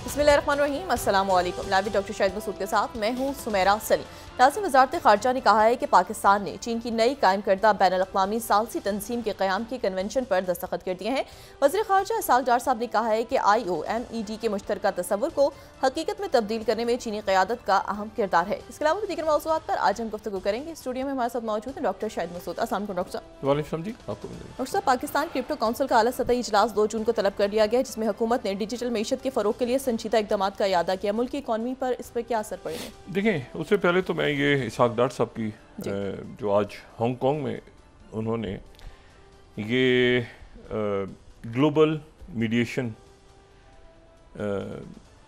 बिस्मिल्लाहिर्रहमानिर्रहीम, अस्सलाम वालेकुम। लाइव डॉक्टर शाहिद मसूद के साथ मैं हूँ सुमेरा सली। लाज़िम वज़ारत ख़ारजा ने कहा है कि पाकिस्तान ने चीन की नई कायम करदा बैनुल अक़वामी सालसी तंजीम के क़याम के कन्वेंशन पर दस्तखत कर दिए हैं। वज़ीर ख़ारजा इसहाक़ डार साहब ने कहा है कि IOMED के मुश्तरका तसव्वुर को हकीकत में तब्दील करने में चीनी क़यादत का अहम किरदार है। इसके अलावा भी दीगर मौज़ूआत पर आज हम गुफ्तगू करेंगे। स्टूडियो में हमारे साथ मौजूद हैं डॉक्टर शाहिद मसूद। अस्सलाम वालेकुम डॉक्टर साहब। वालेकुम जी। डॉक्टर साहब, पाकिस्तान क्रिप्टो काउंसिल का आला सतही इजलास 2 जून को तलब कर लिया गया, जिसमें हुकूमत ने डिजिटल मीशत के फ़रोग के लिए संजीदा इक़दामात का इरादा किया। मुल्क की इकॉनमी पर इस पर क्या असर पड़ेगा? देखें, उससे पहले तो मैं ये इसहाक़ डार साहब की जो आज हांगकांग में उन्होंने ये ग्लोबल मीडिएशन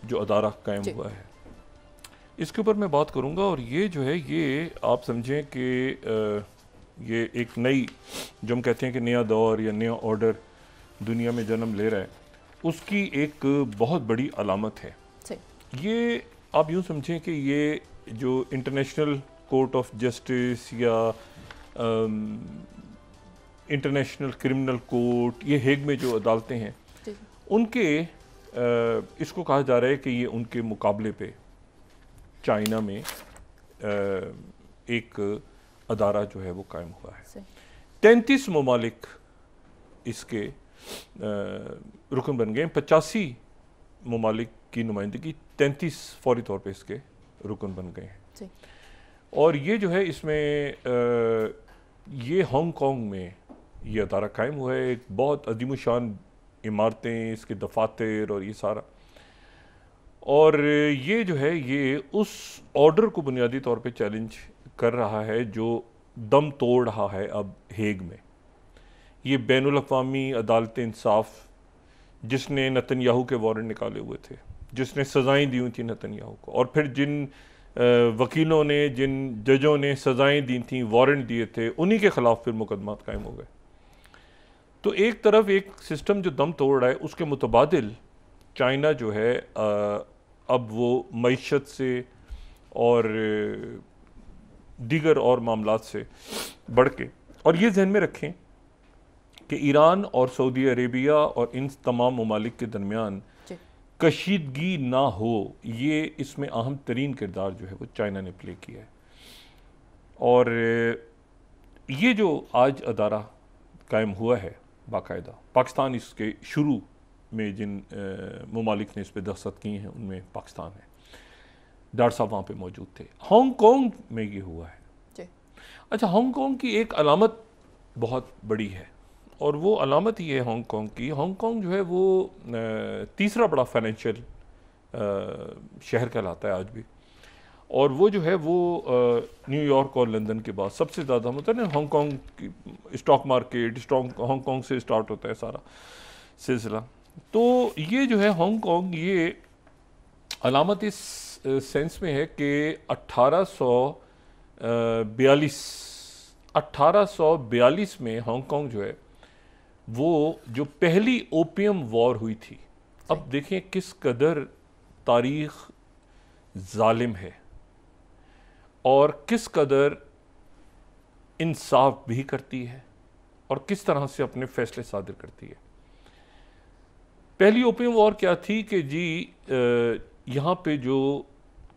जो अदारा कायम हुआ है, इसके ऊपर मैं बात करूंगा। और ये जो है, ये आप समझें कि ये एक नई, जो हम कहते हैं कि नया दौर या नया ऑर्डर दुनिया में जन्म ले रहा है, उसकी एक बहुत बड़ी अलामत है। ये आप यूँ समझें कि ये जो इंटरनेशनल कोर्ट ऑफ जस्टिस या इंटरनेशनल क्रिमिनल कोर्ट, ये हेग में जो अदालतें हैं, उनके इसको कहा जा रहा है कि ये उनके मुकाबले पे चाइना में एक अदारा जो है वो कायम हुआ है। 33 ममालिक इसके रुकन बन गए। 85 ममालिक की नुमाइंदगी, 33 फौरी तौर पे इसके रुकन बन गए हैं। और ये जो है, इसमें ये हांगकांग में ये अदारा कायम हुआ है। एक बहुत अजीमुशान इमारतें, इसके दफातर और ये सारा। और ये जो है, ये उस ऑर्डर को बुनियादी तौर पे चैलेंज कर रहा है जो दम तोड़ रहा है अब हेग में। ये बैनुल अक़वामी अदालत इंसाफ, जिसने नेतन्याहू के वारंट निकाले हुए थे, जिसने सज़ाएं दी हुई थी नेतन्याहू को, और फिर जिन वकीलों ने, जिन जजों ने सज़ाएं दी थी, वारंट दिए थे, उन्हीं के ख़िलाफ़ फिर मुकदमात कायम हो गए। तो एक तरफ एक सिस्टम जो दम तोड़ रहा है, उसके मुतबादिल चाइना जो है अब वो मईशत से और दीगर और मामलात से बढ़ के, और ये जहन में रखें कि ईरान और सऊदी अरेबिया और इन तमाम ममालिक के दरमियान कशीदगी ना हो, ये इसमें अहम तरीन किरदार जो है वो चाइना ने प्ले किया है। और ये जो आज अदारा कायम हुआ है बाकायदा, पाकिस्तान इसके शुरू में जिन ममालिक ने इस पर दस्तखत किए हैं, उनमें पाकिस्तान है। डार साहब वहाँ पे मौजूद थे। हांगकांग में ये हुआ है। अच्छा, हांगकांग की एक अलामत बहुत बड़ी है, और वो अलामत ये है हांगकांग की। हांगकांग जो है वो तीसरा बड़ा फाइनेंशियल शहर कहलाता है आज भी। और वो जो है वो न्यूयॉर्क और लंदन के बाद सबसे ज़्यादा, मतलब ना, हांगकांग की स्टॉक मार्केट हांगकांग से स्टार्ट होता है सारा सिलसिला। तो ये जो है हांगकांग, ये अलामत इस सेंस में है कि 1842 में हांगकांग जो है वो जो पहली ओपियम वॉर हुई थी। अब देखें किस कदर तारीख जालिम है और किस कदर इंसाफ भी करती है और किस तरह से अपने फैसले सादिर करती है। पहली ओपियम वॉर क्या थी कि जी यहाँ पे जो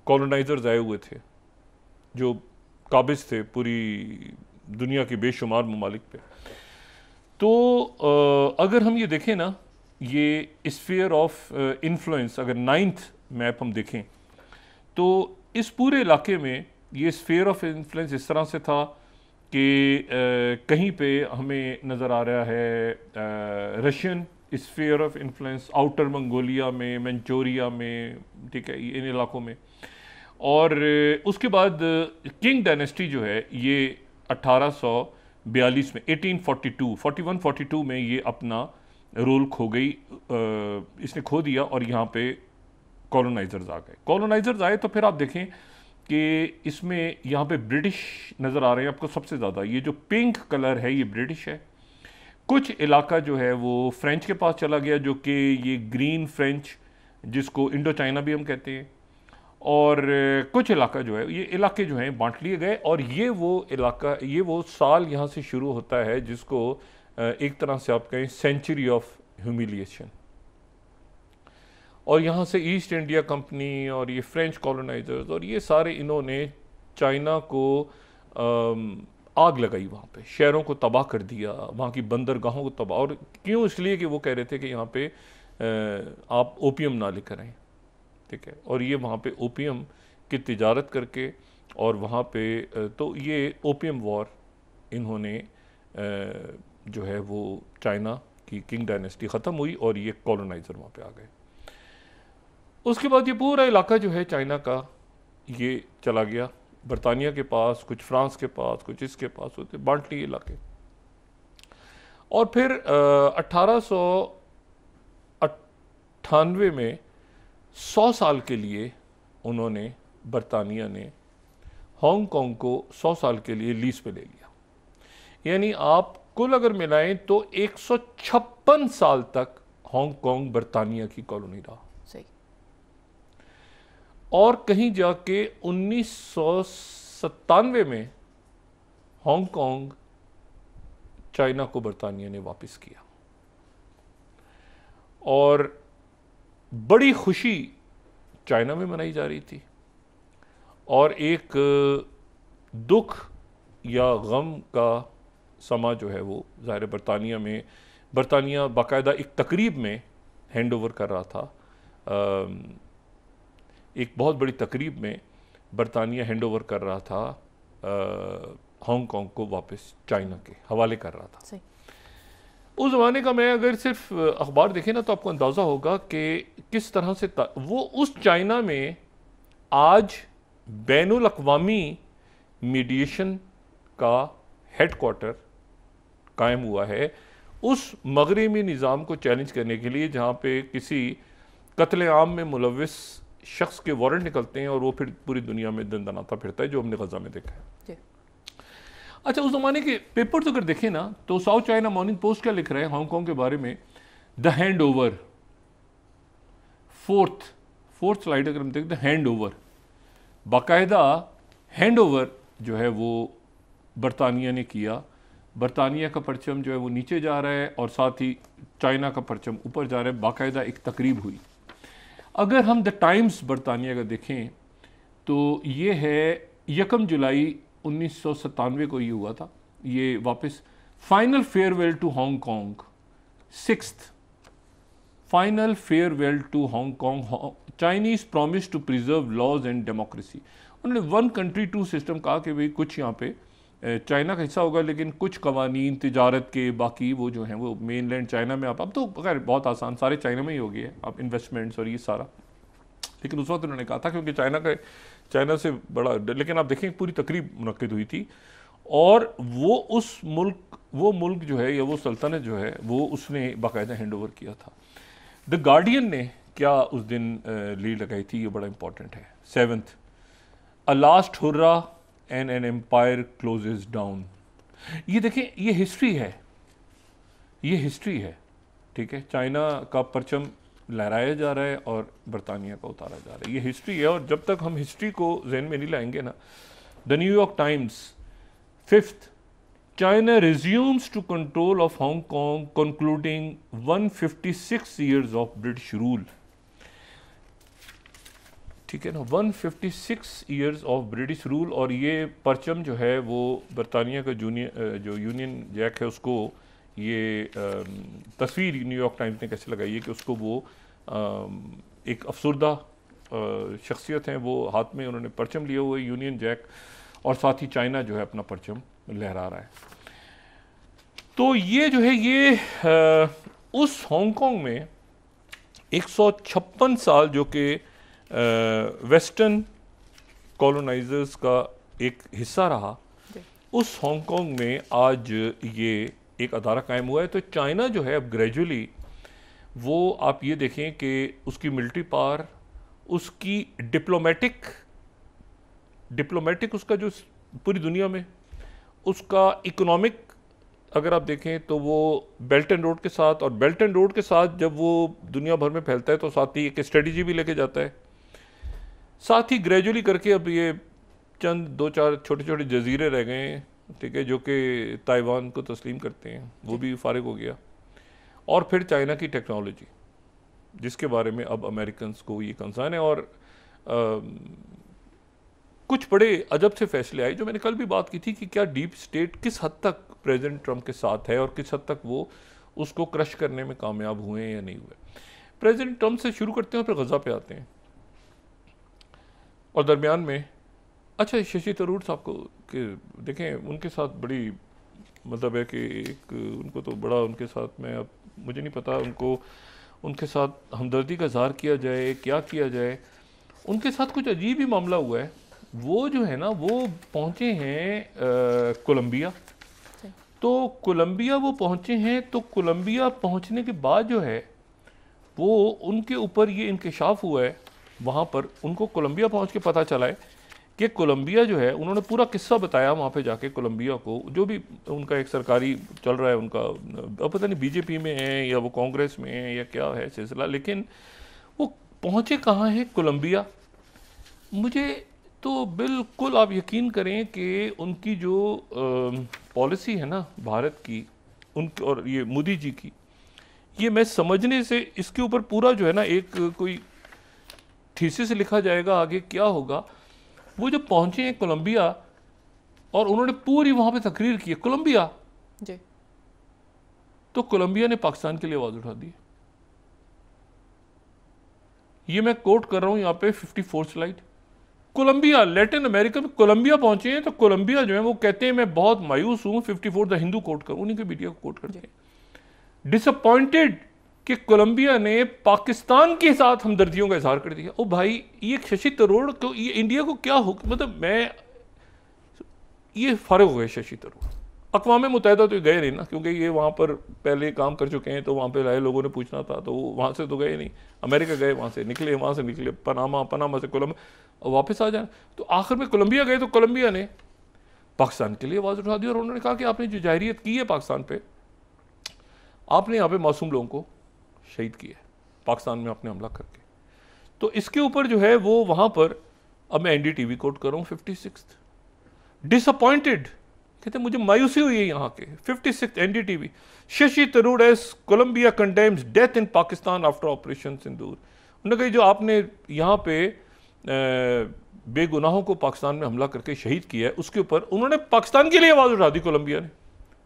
कॉलोनाइजर्स आए हुए थे, जो काबिज थे पूरी दुनिया के बेशुमार ममालिक पे, तो अगर हम ये देखें ना, ये स्फीयर ऑफ इन्फ्लुएंस, अगर 9th मैप हम देखें तो इस पूरे इलाके में ये स्फीयर ऑफ इन्फ्लुएंस इस तरह से था कि कहीं पे हमें नज़र आ रहा है Russian sphere of influence, outer Mongolia में, मंचूरिया में, ठीक है, इन इलाकों में। और उसके बाद किंग डायनेस्टी जो है ये 1842 में 41-42 में ये अपना रोल खो गई, इसने खो दिया, और यहाँ पे कॉलोनाइजर्स आ गए। कॉलोनाइजर्स आए तो फिर आप देखें कि इसमें यहाँ पे ब्रिटिश नज़र आ रहे हैं आपको सबसे ज़्यादा। ये जो पिंक कलर है ये ब्रिटिश है। कुछ इलाका जो है वो फ्रेंच के पास चला गया, जो कि ये ग्रीन फ्रेंच, जिसको इंडो चाइना भी हम कहते हैं। और कुछ इलाका जो है, ये इलाके जो हैं बांट लिए गए। और ये वो इलाका, ये वो साल यहाँ से शुरू होता है जिसको एक तरह से आप कहें सेंचुरी ऑफ ह्यूमिलिएशन। और यहाँ से ईस्ट इंडिया कंपनी और ये फ्रेंच कॉलोनाइजर्स और ये सारे इन्होंने चाइना को आग लगाई, वहाँ पे शहरों को तबाह कर दिया, वहाँ की बंदरगाहों को तबाह। और क्यों? इसलिए कि वो कह रहे थे कि यहाँ पे आप ओपियम ना लेकर आएँ, ठीक है। और ये वहाँ पे ओपियम की तिजारत करके और वहाँ पे तो ये ओपियम वॉर इन्होंने जो है वो चाइना की किंग डायनेस्टी ख़त्म हुई और ये कॉलोनाइज़र वहाँ पे आ गए। उसके बाद ये पूरा इलाका जो है चाइना का ये चला गया बरतानिया के पास, कुछ फ्रांस के पास, कुछ इसके पास, होते बांट लिए इलाके। और फिर 1898 में 100 साल के लिए उन्होंने, बरतानिया ने हांगकांग को 100 साल के लिए लीज पे ले लिया। यानी आप कुल अगर मिलाएं तो 156 साल तक हांगकांग बरतानिया की कॉलोनी रहा। सही। और कहीं जाके 1997 में हांगकांग चाइना को बरतानिया ने वापस किया और बड़ी खुशी चाइना में मनाई जा रही थी और एक दुख या गम का समा जो है वो ज़ाहिर बरतानिया में, बरतानिया बाकायदा एक तकरीब में हैंड ओवर कर रहा था। एक बहुत बड़ी तकरीब में बरतानिया हैंड ओवर कर रहा था, हांगकांग को वापस चाइना के हवाले कर रहा था। उस ज़माने का मैं अगर सिर्फ अखबार देखें ना तो आपको अंदाज़ा होगा कि किस तरह से वो उस चाइना में आज बैनुल अक़वामी मीडिएशन का हेडक्वार्टर कायम हुआ है उस मगरबी निज़ाम को चैलेंज करने के लिए, जहाँ पे किसी कत्ले आम में मुलविस शख्स के वारंट निकलते हैं और वो फिर पूरी दुनिया में दंदनाता फिरता है, जो हमने गजा में देखा है। अच्छा, उस ज़माने के पेपर्स अगर देखें ना तो साउथ चाइना मॉर्निंग पोस्ट क्या लिख रहे हैं हांगकांग के बारे में? The hand over, fourth slide अगर हम देखें तो हैंड ओवर, बाकायदा हैंड ओवर जो है वो बरतानिया ने किया। बरतानिया का परचम जो है वो नीचे जा रहा है और साथ ही चाइना का परचम ऊपर जा रहा है। बाकायदा एक तकरीब हुई। अगर हम द टाइम्स बरतानिया का देखें तो ये है 1 जुलाई 1997 को ये हुआ था, ये वापस final farewell to Hong Kong, 6th final farewell to Hong Kong, Chinese promise to preserve laws and democracy. उन्होंने 1 कंट्री 2 सिस्टम कहा कि भाई कुछ यहाँ पे चाइना का हिस्सा होगा लेकिन कुछ कवानीन तिजारत के बाकी वो जो हैं वो मेनलैंड चाइना में। आप अब तो खैर बहुत आसान, सारे चाइना में ही हो गए अब इन्वेस्टमेंट्स और ये सारा, लेकिन उस वक्त उन्होंने कहा था क्योंकि चाइना से बड़ा। लेकिन आप देखें पूरी तकरीब मुनक्किद हुई थी और वो मुल्क जो है या वो सल्तनत जो है वो उसने बाकायदा हैंड ओवर किया था। द गार्डियन ने क्या उस दिन लीड लगाई थी, ये बड़ा इंपॉर्टेंट है। 7th, a last hurrah and an empire closes down. ये देखें, ये हिस्ट्री है, ये हिस्ट्री है, ठीक है। चाइना का परचम लहराया जा रहा है और बरतानिया का उतारा जा रहा है, ये हिस्ट्री है। और जब तक हम हिस्ट्री को जहन में नहीं लाएंगे ना, the New York Times 5th, China resumes to control of Hong Kong concluding 156 years of British rule, ठीक है ना, 156 years ऑफ ब्रिटिश रूल। और ये परचम जो है वो बरतानिया का जो यूनियन जैक है उसको, ये तस्वीर न्यूयॉर्क टाइम्स ने कैसे लगाई है कि उसको वो एक अफसरदा शख्सियत हैं, वो हाथ में उन्होंने परचम लिए हुए यूनियन जैक और साथ ही चाइना जो है अपना परचम लहरा रहा है। तो ये जो है ये उस हांगकांग में 156 साल जो कि वेस्टर्न कॉलोनाइजर्स का एक हिस्सा रहा, उस हांगकांग में आज ये एक अदारा कायम हुआ है। तो चाइना जो है अब ग्रेजुअली वो आप ये देखें कि उसकी मिलिट्री पावर, उसकी डिप्लोमेटिक उसका जो पूरी दुनिया में, उसका इकोनॉमिक अगर आप देखें तो वो बेल्ट एंड रोड के साथ, और बेल्ट एंड रोड के साथ जब वो दुनिया भर में फैलता है तो साथ ही एक स्ट्रेटजी भी लेके जाता है। साथ ही ग्रेजुअली करके अब ये चंद 2-4 छोटे छोटे जजीरे रह गए हैं, ठीक है, जो कि ताइवान को तस्लीम करते हैं, वो भी फारिग हो गया। और फिर चाइना की टेक्नोलॉजी, जिसके बारे में अब अमेरिकन्स को ये कंसर्न है। और कुछ बड़े अजब से फैसले आए, जो मैंने कल भी बात की थी कि क्या डीप स्टेट किस हद तक प्रेसिडेंट ट्रंप के साथ है और किस हद तक वो उसको क्रश करने में कामयाब हुए हैं या नहीं हुए। प्रेसिडेंट ट्रंप से शुरू करते हैं और फिर गजा पे आते हैं, और दरमियान में अच्छा शशि थरूर साहब को कि देखें, उनके साथ बड़ी मतलब है कि एक उनको तो बड़ा उनके साथ में, अब मुझे नहीं पता उनको उनके साथ हमदर्दी का इजहार किया जाए क्या किया जाए। उनके साथ कुछ अजीब ही मामला हुआ है। वो जो है ना वो पहुँचे हैं कोलंबिया, तो कोलंबिया वो पहुँचे हैं, तो कोलंबिया पहुँचने के बाद जो है वो उनके ऊपर ये इंकशाफ हुआ है, वहाँ पर उनको कोलंबिया पहुँच के पता चला है कि कोलंबिया जो है, उन्होंने पूरा किस्सा बताया वहाँ पे जाके कोलंबिया को, जो भी उनका एक सरकारी चल रहा है उनका, अब पता नहीं बीजेपी में है या वो कांग्रेस में है या क्या है सिलसिला, लेकिन वो पहुँचे कहाँ हैं, कोलंबिया। मुझे तो बिल्कुल आप यकीन करें कि उनकी जो पॉलिसी है ना भारत की, उनकी और ये मोदी जी की, ये मैं समझने से इसके ऊपर पूरा जो है ना एक कोई थीसिस लिखा जाएगा आगे क्या होगा। वो जब पहुंचे हैं कोलंबिया और उन्होंने पूरी वहां पे तकरीर की कोलंबिया जी, तो कोलंबिया ने पाकिस्तान के लिए आवाज उठा दी। ये मैं कोट कर रहा हूं यहां पे 54 स्लाइड। कोलंबिया, लैटिन अमेरिका में कोलंबिया पहुंचे हैं, तो कोलंबिया जो है वो कहते हैं मैं बहुत मायूस हूं, 54 द हिंदू कोट कर, उन्हीं के मीडिया को कोट करते हैं, डिसअपॉइंटेड कि कोलंबिया ने पाकिस्तान के साथ हमदर्दियों का इजहार कर दिया। ओ भाई, ये शशि थरूर को, ये इंडिया को क्या हो, मतलब मैं ये फारिग हो गए शशि थरूर। अक़वाम मुत्तहिदा तो गए नहीं ना, क्योंकि ये वहाँ पर पहले काम कर चुके हैं, तो वहाँ पे लाए लोगों ने पूछना था, तो वहाँ से तो गए नहीं। अमेरिका गए, वहाँ से निकले पनामा से कोलंबिया वापस आ जाए, तो आखिर में कोलंबिया गए, तो कोलंबिया ने पाकिस्तान के लिए आवाज़ उठा दी और उन्होंने कहा कि आपने जो जाहिरियत की है पाकिस्तान पे, आपने यहाँ पे मासूम लोगों को शहीद किया है पाकिस्तान में आपने हमला करके। तो इसके ऊपर जो है वो वहाँ पर, अब मैं एनडीटीवी कोट कर रहा हूँ 56, डिसअपॉइंटेड, कहते मुझे मायूसी हुई है यहाँ के। 56 NDTV, Shashi Tharoor as Colombia condemns death in Pakistan after operation Sindoor. उन्होंने कहा जो आपने यहाँ पे बेगुनाहों को पाकिस्तान में हमला करके शहीद किया है, उसके ऊपर उन्होंने पाकिस्तान के लिए आवाज़ उठा दी कोलंबिया ने।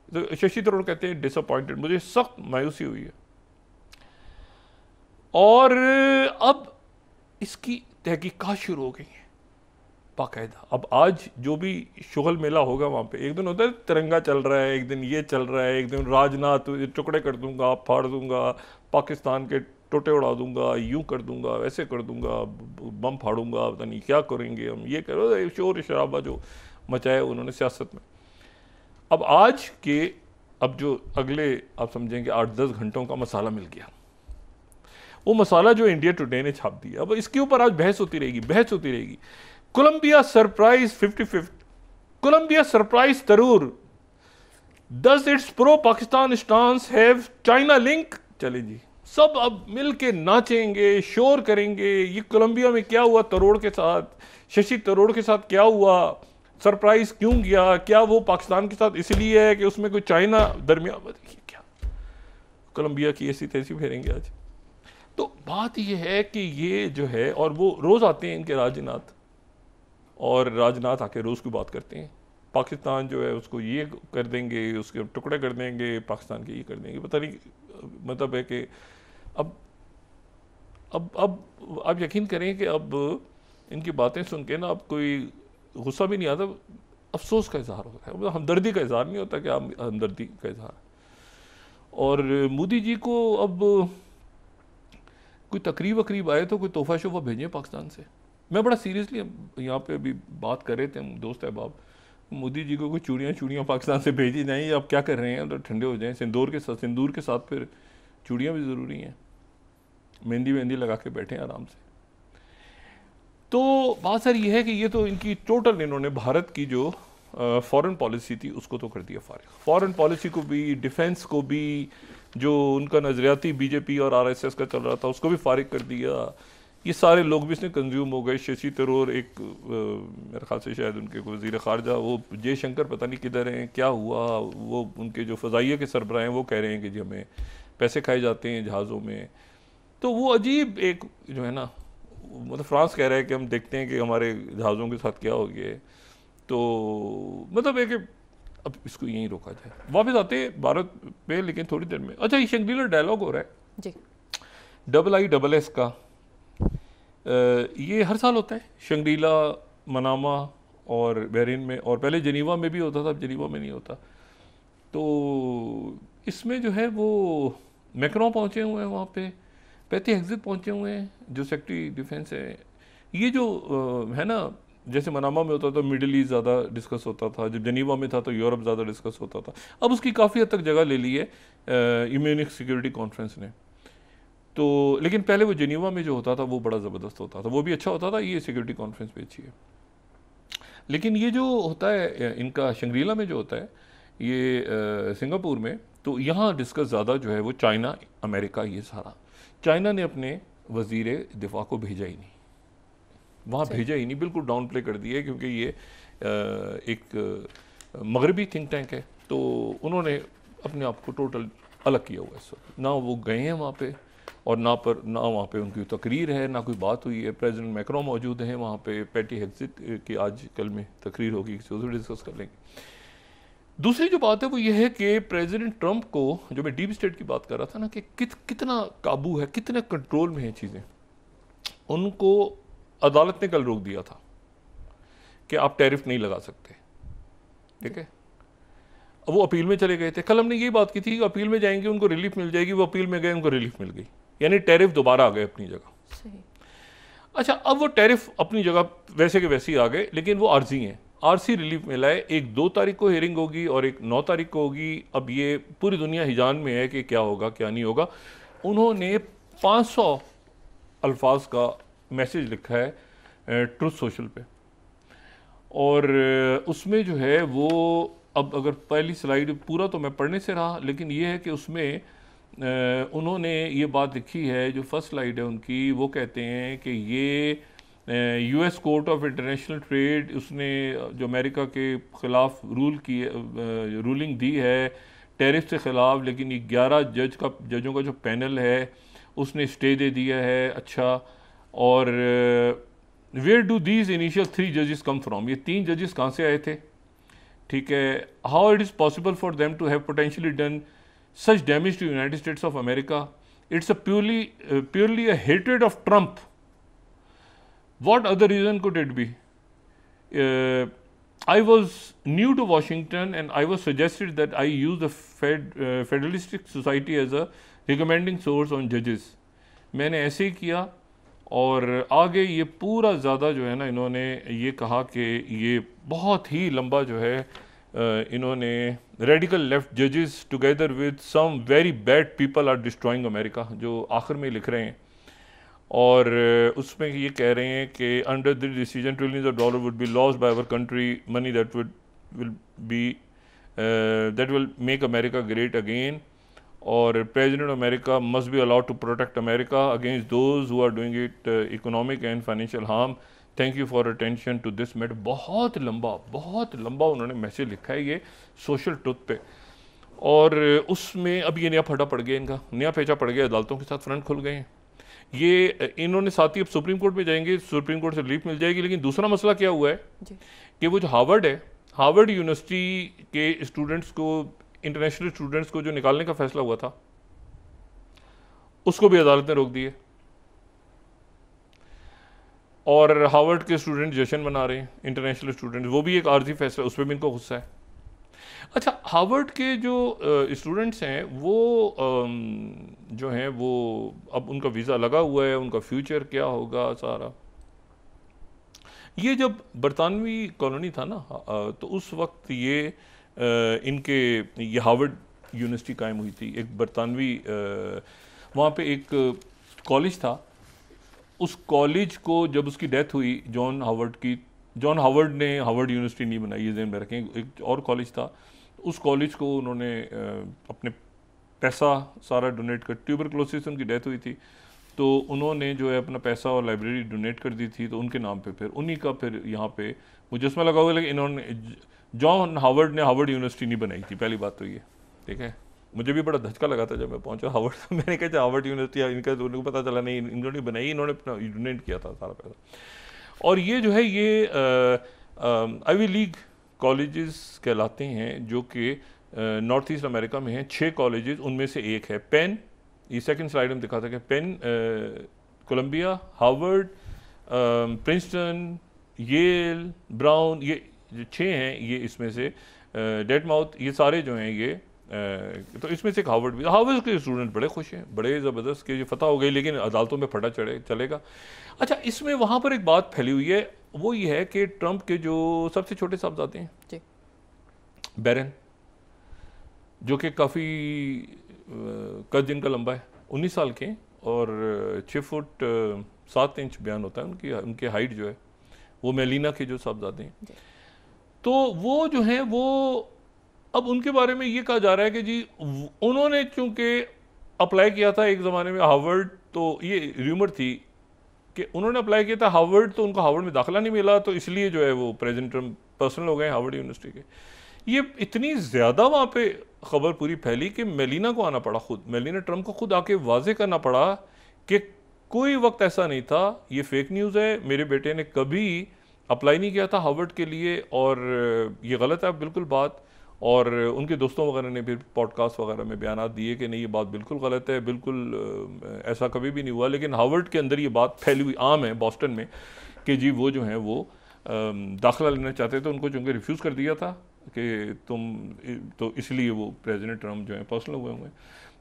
तो शशि थरूर कहते हैं डिसअपॉइंटेड, मुझे सख्त मायूसी हुई है। और अब इसकी तहकीकात शुरू हो गई है बाकायदा। अब आज जो भी शुगल मेला होगा वहाँ पे, एक दिन होता है तिरंगा चल रहा है, एक दिन ये चल रहा है, एक दिन राजनाथ टुकड़े कर दूंगा, फाड़ दूंगा, पाकिस्तान के टोटे उड़ा दूंगा, यूं कर दूंगा, वैसे कर दूंगा, बम फाड़ूंगा, पता नहीं क्या करेंगे हम, ये करो, शोर शराबा जो मचाया उन्होंने सियासत में। अब आज के, अब जो अगले आप समझेंगे 8-10 घंटों का मसाला मिल गया, वो मसाला जो इंडिया टुडे ने छाप दिया। अब इसके ऊपर आज बहस होती रहेगी। Columbia surprise 55, Columbia surprise Tharoor, does its pro Pakistan stance have China link. चले जी, सब अब मिल के नाचेंगे, शोर करेंगे, ये कोलंबिया में क्या हुआ थरूर के साथ, शशि थरूर के साथ क्या हुआ, सरप्राइज क्यों गया, क्या वो पाकिस्तान के साथ इसलिए है कि उसमें कोई चाइना दरमियान, देखिए क्या कोलंबिया की ऐसी तैसी फेरेंगे आज। तो बात यह है कि ये जो है, और वो रोज़ आते हैं इनके राजनाथ, और राजनाथ आके रोज़ की बात करते हैं, पाकिस्तान जो है उसको ये कर देंगे, उसके टुकड़े कर देंगे, पाकिस्तान के ये कर देंगे, पता नहीं, मतलब है कि अब आप यकीन करें कि अब इनकी बातें सुन के ना अब कोई गुस्सा भी नहीं आता, अफसोस का इजहार होता है, मतलब हमदर्दी का इजहार नहीं होता कि आप हमदर्दी का इजहार। और मोदी जी को अब कोई तकरीब आए तो कोई तोहफा शोफा भेजें पाकिस्तान से। मैं बड़ा सीरियसली यहाँ पे अभी बात कर रहे थे हम दोस्त अहबाब, मोदी जी को कोई चूड़ियाँ पाकिस्तान से भेजी नहीं, अब क्या कर रहे हैं, तो ठंडे हो जाएं, सिंदूर के साथ फिर चूड़ियाँ भी ज़रूरी हैं, मेहंदी लगा के बैठे हैं आराम से। तो बात सर ये है कि ये तो इनकी टोटल, इन्होंने भारत की जो फॉरेन पॉलिसी थी उसको तो कर दिया फारिग, फॉरेन पॉलिसी को भी, डिफेंस को भी, जो उनका नजरियाती बीजेपी और आरएसएस का चल रहा था उसको भी फारिग कर दिया। ये सारे लोग भी इसमें कंज्यूम हो गए। शशि थरूर एक मेरे ख्याल से शायद उनके वज़ीर ख़ारजा, वो जयशंकर पता नहीं किधर हैं, क्या हुआ, वो उनके जो फ़ज़ाइया के सरबराह हैं वो कह रहे हैं कि जी हमें पैसे खाए जाते हैं जहाज़ों में। तो वो अजीब एक जो है ना, मतलब फ्रांस कह रहा है कि हम देखते हैं कि हमारे जहाज़ों के साथ क्या हो गया है, तो मतलब एक अब इसको यहीं रोका जाए। वापस आते हैं भारत पे, लेकिन थोड़ी देर में। अच्छा, ये शंग्रीला डायलॉग हो रहा है जी, IISS का, ये हर साल होता है शंग्रीला, मनामा और बहरीन में, और पहले जनीवा में भी होता था, अब जनीवा में नहीं होता। तो इसमें जो है वो मैक्रोन पहुंचे हुए हैं वहाँ पे, पैटी हेग्जिट पहुंचे हुए हैं जो सेक्रेटरी डिफेंस है। ये जो है ना, जैसे मनामा में होता था मिडिल ईस्ट ज़्यादा डिस्कस होता था, जब जनीवा में था तो यूरोप ज़्यादा डिस्कस होता था। अब उसकी काफ़ी हद तक जगह ले ली है म्यूनिख सिक्योरिटी कॉन्फ्रेंस ने। तो लेकिन पहले वो जनीवा में जो होता था वो बड़ा ज़बरदस्त होता था, वो भी अच्छा होता था, ये सिक्योरिटी कॉन्फ्रेंस भी अच्छी है। लेकिन ये जो होता है इनका शंग्रीला में जो होता है ये सिंगापुर में, तो यहाँ डिस्कस ज़्यादा जो है वो चाइना, अमेरिका, ये सारा। चाइना ने अपने वज़ीर दिफा को भेजा ही नहीं, वहाँ भेजा ही नहीं, बिल्कुल डाउन प्ले कर दिया, क्योंकि ये एक मगरबी थिंक टैंक है, तो उन्होंने अपने आप को टोटल अलग किया हुआ है इस वक्त। ना वो गए हैं वहाँ पे, और ना वहाँ पे उनकी तकरीर है, ना कोई बात हुई है। प्रेसिडेंट मैक्रोन मौजूद हैं वहाँ पे, पैटी हेग्जिट की आज कल में तकरीर होगी, किसी और डिस्कस कर लेंगे। दूसरी जो बात है वो ये है कि प्रेसिडेंट ट्रंप को, जो मैं डीप स्टेट की बात कर रहा था ना, कि कितना काबू है, कितने कंट्रोल में है चीज़ें, उनको अदालत ने कल रोक दिया था कि आप टैरिफ नहीं लगा सकते, ठीक है। अब वो अपील में चले गए थे। कल हमने ये बात की थी कि अपील में जाएंगे उनको रिलीफ मिल जाएगी, वो अपील में गए उनको रिलीफ मिल गई, यानी टैरिफ दोबारा आ गए अपनी जगह। सही। अच्छा, अब वो टैरिफ अपनी जगह वैसे के वैसे ही आ गए, लेकिन वो आर्जी हैं। आरसी रिलीफ मिला है, एक 2 तारीख को हियरिंग होगी और एक 9 तारीख को होगी। अब ये पूरी दुनिया हिजान में है कि क्या होगा क्या नहीं होगा। उन्होंने 500 अल्फाज का मैसेज लिखा है ट्रुथ सोशल पे, और उसमें जो है वो, अब अगर पहली स्लाइड पूरा तो मैं पढ़ने से रहा, लेकिन ये है कि उसमें उन्होंने ये बात लिखी है, जो फर्स्ट स्लाइड है उनकी, वो कहते हैं कि ये US court of international trade, उसने जो अमेरिका के ख़िलाफ़ रूलिंग दी है टैरिफ के ख़िलाफ़, लेकिन ये 11 जजों का जो पैनल है उसने स्टे दे दिया है। अच्छा, और वेयर डू दीज इनिशियल 3 जजेस कम फ्रॉम, ये 3 जजेस कहाँ से आए थे, ठीक है। How it is possible for them to have potentially done such damage to United States of America, it's a purely a hatred of Trump, what other reason could it be? I was new to Washington and I was suggested that I use the Federalistic Society as a recommending source on judges. मैंने ऐसे ही किया, और आगे ये पूरा ज़्यादा जो है ना, इन्होंने ये कहा कि ये बहुत ही लंबा जो है इन्होंने रेडिकल लेफ्ट जजेस together with some very bad people are destroying America, जो आखिर में लिख रहे हैं। और उसमें ये कह रहे हैं कि under the decision trillions of dollar would be lost by our country, money that will make America great again, और president America must be allowed to protect America against those who are doing it economic and financial harm, thank you for attention to this matter. बहुत लंबा उन्होंने message लिखा है ये social truth पे, और उसमें अब ये नया फटा पड़ गया, इनका नया पेचा पड़ गया, अदालतों के साथ फ्रंट खुल गए हैं ये। इन्होंने साथ ही अब सुप्रीम कोर्ट में जाएंगे, सुप्रीम कोर्ट से रिलीफ मिल जाएगी। लेकिन दूसरा मसला क्या हुआ है कि वो जो हार्वर्ड है, हार्वर्ड यूनिवर्सिटी के स्टूडेंट्स को, इंटरनेशनल स्टूडेंट्स को जो निकालने का फैसला हुआ था, उसको भी अदालत ने रोक दिए, और हार्वर्ड के स्टूडेंट जश्न मना रहे हैं, इंटरनेशनल स्टूडेंट, वो भी एक आर्जी फैसला, उस पर भी इनको गुस्सा है। अच्छा, हार्वर्ड के जो स्टूडेंट्स हैं वो जो हैं वो, अब उनका वीज़ा लगा हुआ है, उनका फ्यूचर क्या होगा सारा। ये जब बरतानवी कॉलोनी था ना, तो उस वक्त ये ये हार्वर्ड यूनिवर्सिटी कायम हुई थी। एक बरतानवी वहाँ पे एक कॉलेज था, उस कॉलेज को जब उसकी डेथ हुई जॉन हार्वर्ड ने हार्वर्ड यूनिवर्सिटी नहीं बनाई, ये ज़हन में रखें, एक और कॉलेज था, उस कॉलेज को उन्होंने अपने पैसा सारा डोनेट कर, ट्यूबरक्लोसिस से उनकी डेथ हुई थी, तो उन्होंने जो है अपना पैसा और लाइब्रेरी डोनेट कर दी थी, तो उनके नाम पे फिर उन्हीं का फिर यहाँ पे मुजस्मा लगा हुआ। लेकिन इन्होंने, जॉन हार्वर्ड ने हार्वर्ड यूनिवर्सिटी नहीं बनाई थी, पहली बात तो ये, ठीक है। मुझे भी बड़ा धचका लगा था जब मैं पहुंचा हार्वर्ड। मैंने कहा हार्वर्ड यूनिवर्सिटी, इनका तो उनको पता चला नहीं, इन्होंने बनाई, इन्होंने अपना डोनेट किया था सारा पैसा। और ये जो है ये आईवी लीग कॉलेजेस कहलाते हैं, जो कि नॉर्थ ईस्ट अमेरिका में हैं। 6 कॉलेजेस, उनमें से एक है पेन, ये सेकंड स्लाइड में दिखा था कि Penn, Columbia, Harvard, Princeton, Yale, Brown, ये जो 6 हैं ये इसमें से, डेटमाउथ, ये सारे जो हैं ये तो इसमें से एक हार्वर्ड भी। हार्वर्ड के स्टूडेंट बड़े खुश हैं, बड़े ज़बरदस्त कि ये फतह हो गई, लेकिन अदालतों में फटा चलेगा। अच्छा, इसमें वहाँ पर एक बात फैली हुई है, वो ये है कि ट्रंप के जो सबसे छोटे साहबजादे हैं बैरन, जो कि काफ़ी कद जिनका लंबा है, 19 साल के, और 6 फुट 7 इंच बयान होता है उनकी हाइट जो है, वो मेलिना के जो साहबजादे हैं। तो वो जो हैं वो अब उनके बारे में ये कहा जा रहा है कि जी उन्होंने चूंकि अप्लाई किया था एक ज़माने में हार्वर्ड, तो ये र्यूमर थी कि उन्होंने अप्लाई किया था हार्वर्ड, तो उनको हार्वर्ड में दाखिला नहीं मिला, तो इसलिए जो है वो प्रेसिडेंट ट्रंप पर्सनल हो गए हार्वर्ड यूनिवर्सिटी के। ये इतनी ज़्यादा वहाँ पे खबर पूरी फैली कि मेलिना को आना पड़ा, खुद मेलिना ट्रंप को खुद आके वाजे करना पड़ा कि कोई वक्त ऐसा नहीं था, ये फेक न्यूज़ है, मेरे बेटे ने कभी अप्लाई नहीं किया था हार्वर्ड के लिए, और ये गलत है बिल्कुल बात। और उनके दोस्तों वगैरह ने फिर पॉडकास्ट वगैरह में बयान दिए कि नहीं, ये बात बिल्कुल गलत है, बिल्कुल ऐसा कभी भी नहीं हुआ। लेकिन हार्वर्ड के अंदर ये बात फैली हुई आम है बॉस्टन में कि जी वो जो हैं वो दाखिला लेना चाहते थे, उनको चूँकि रिफ्यूज़ कर दिया था कि तुम, तो इसलिए वो प्रेसिडेंट ट्रंप जो हैं पर्सनल हुए हुए।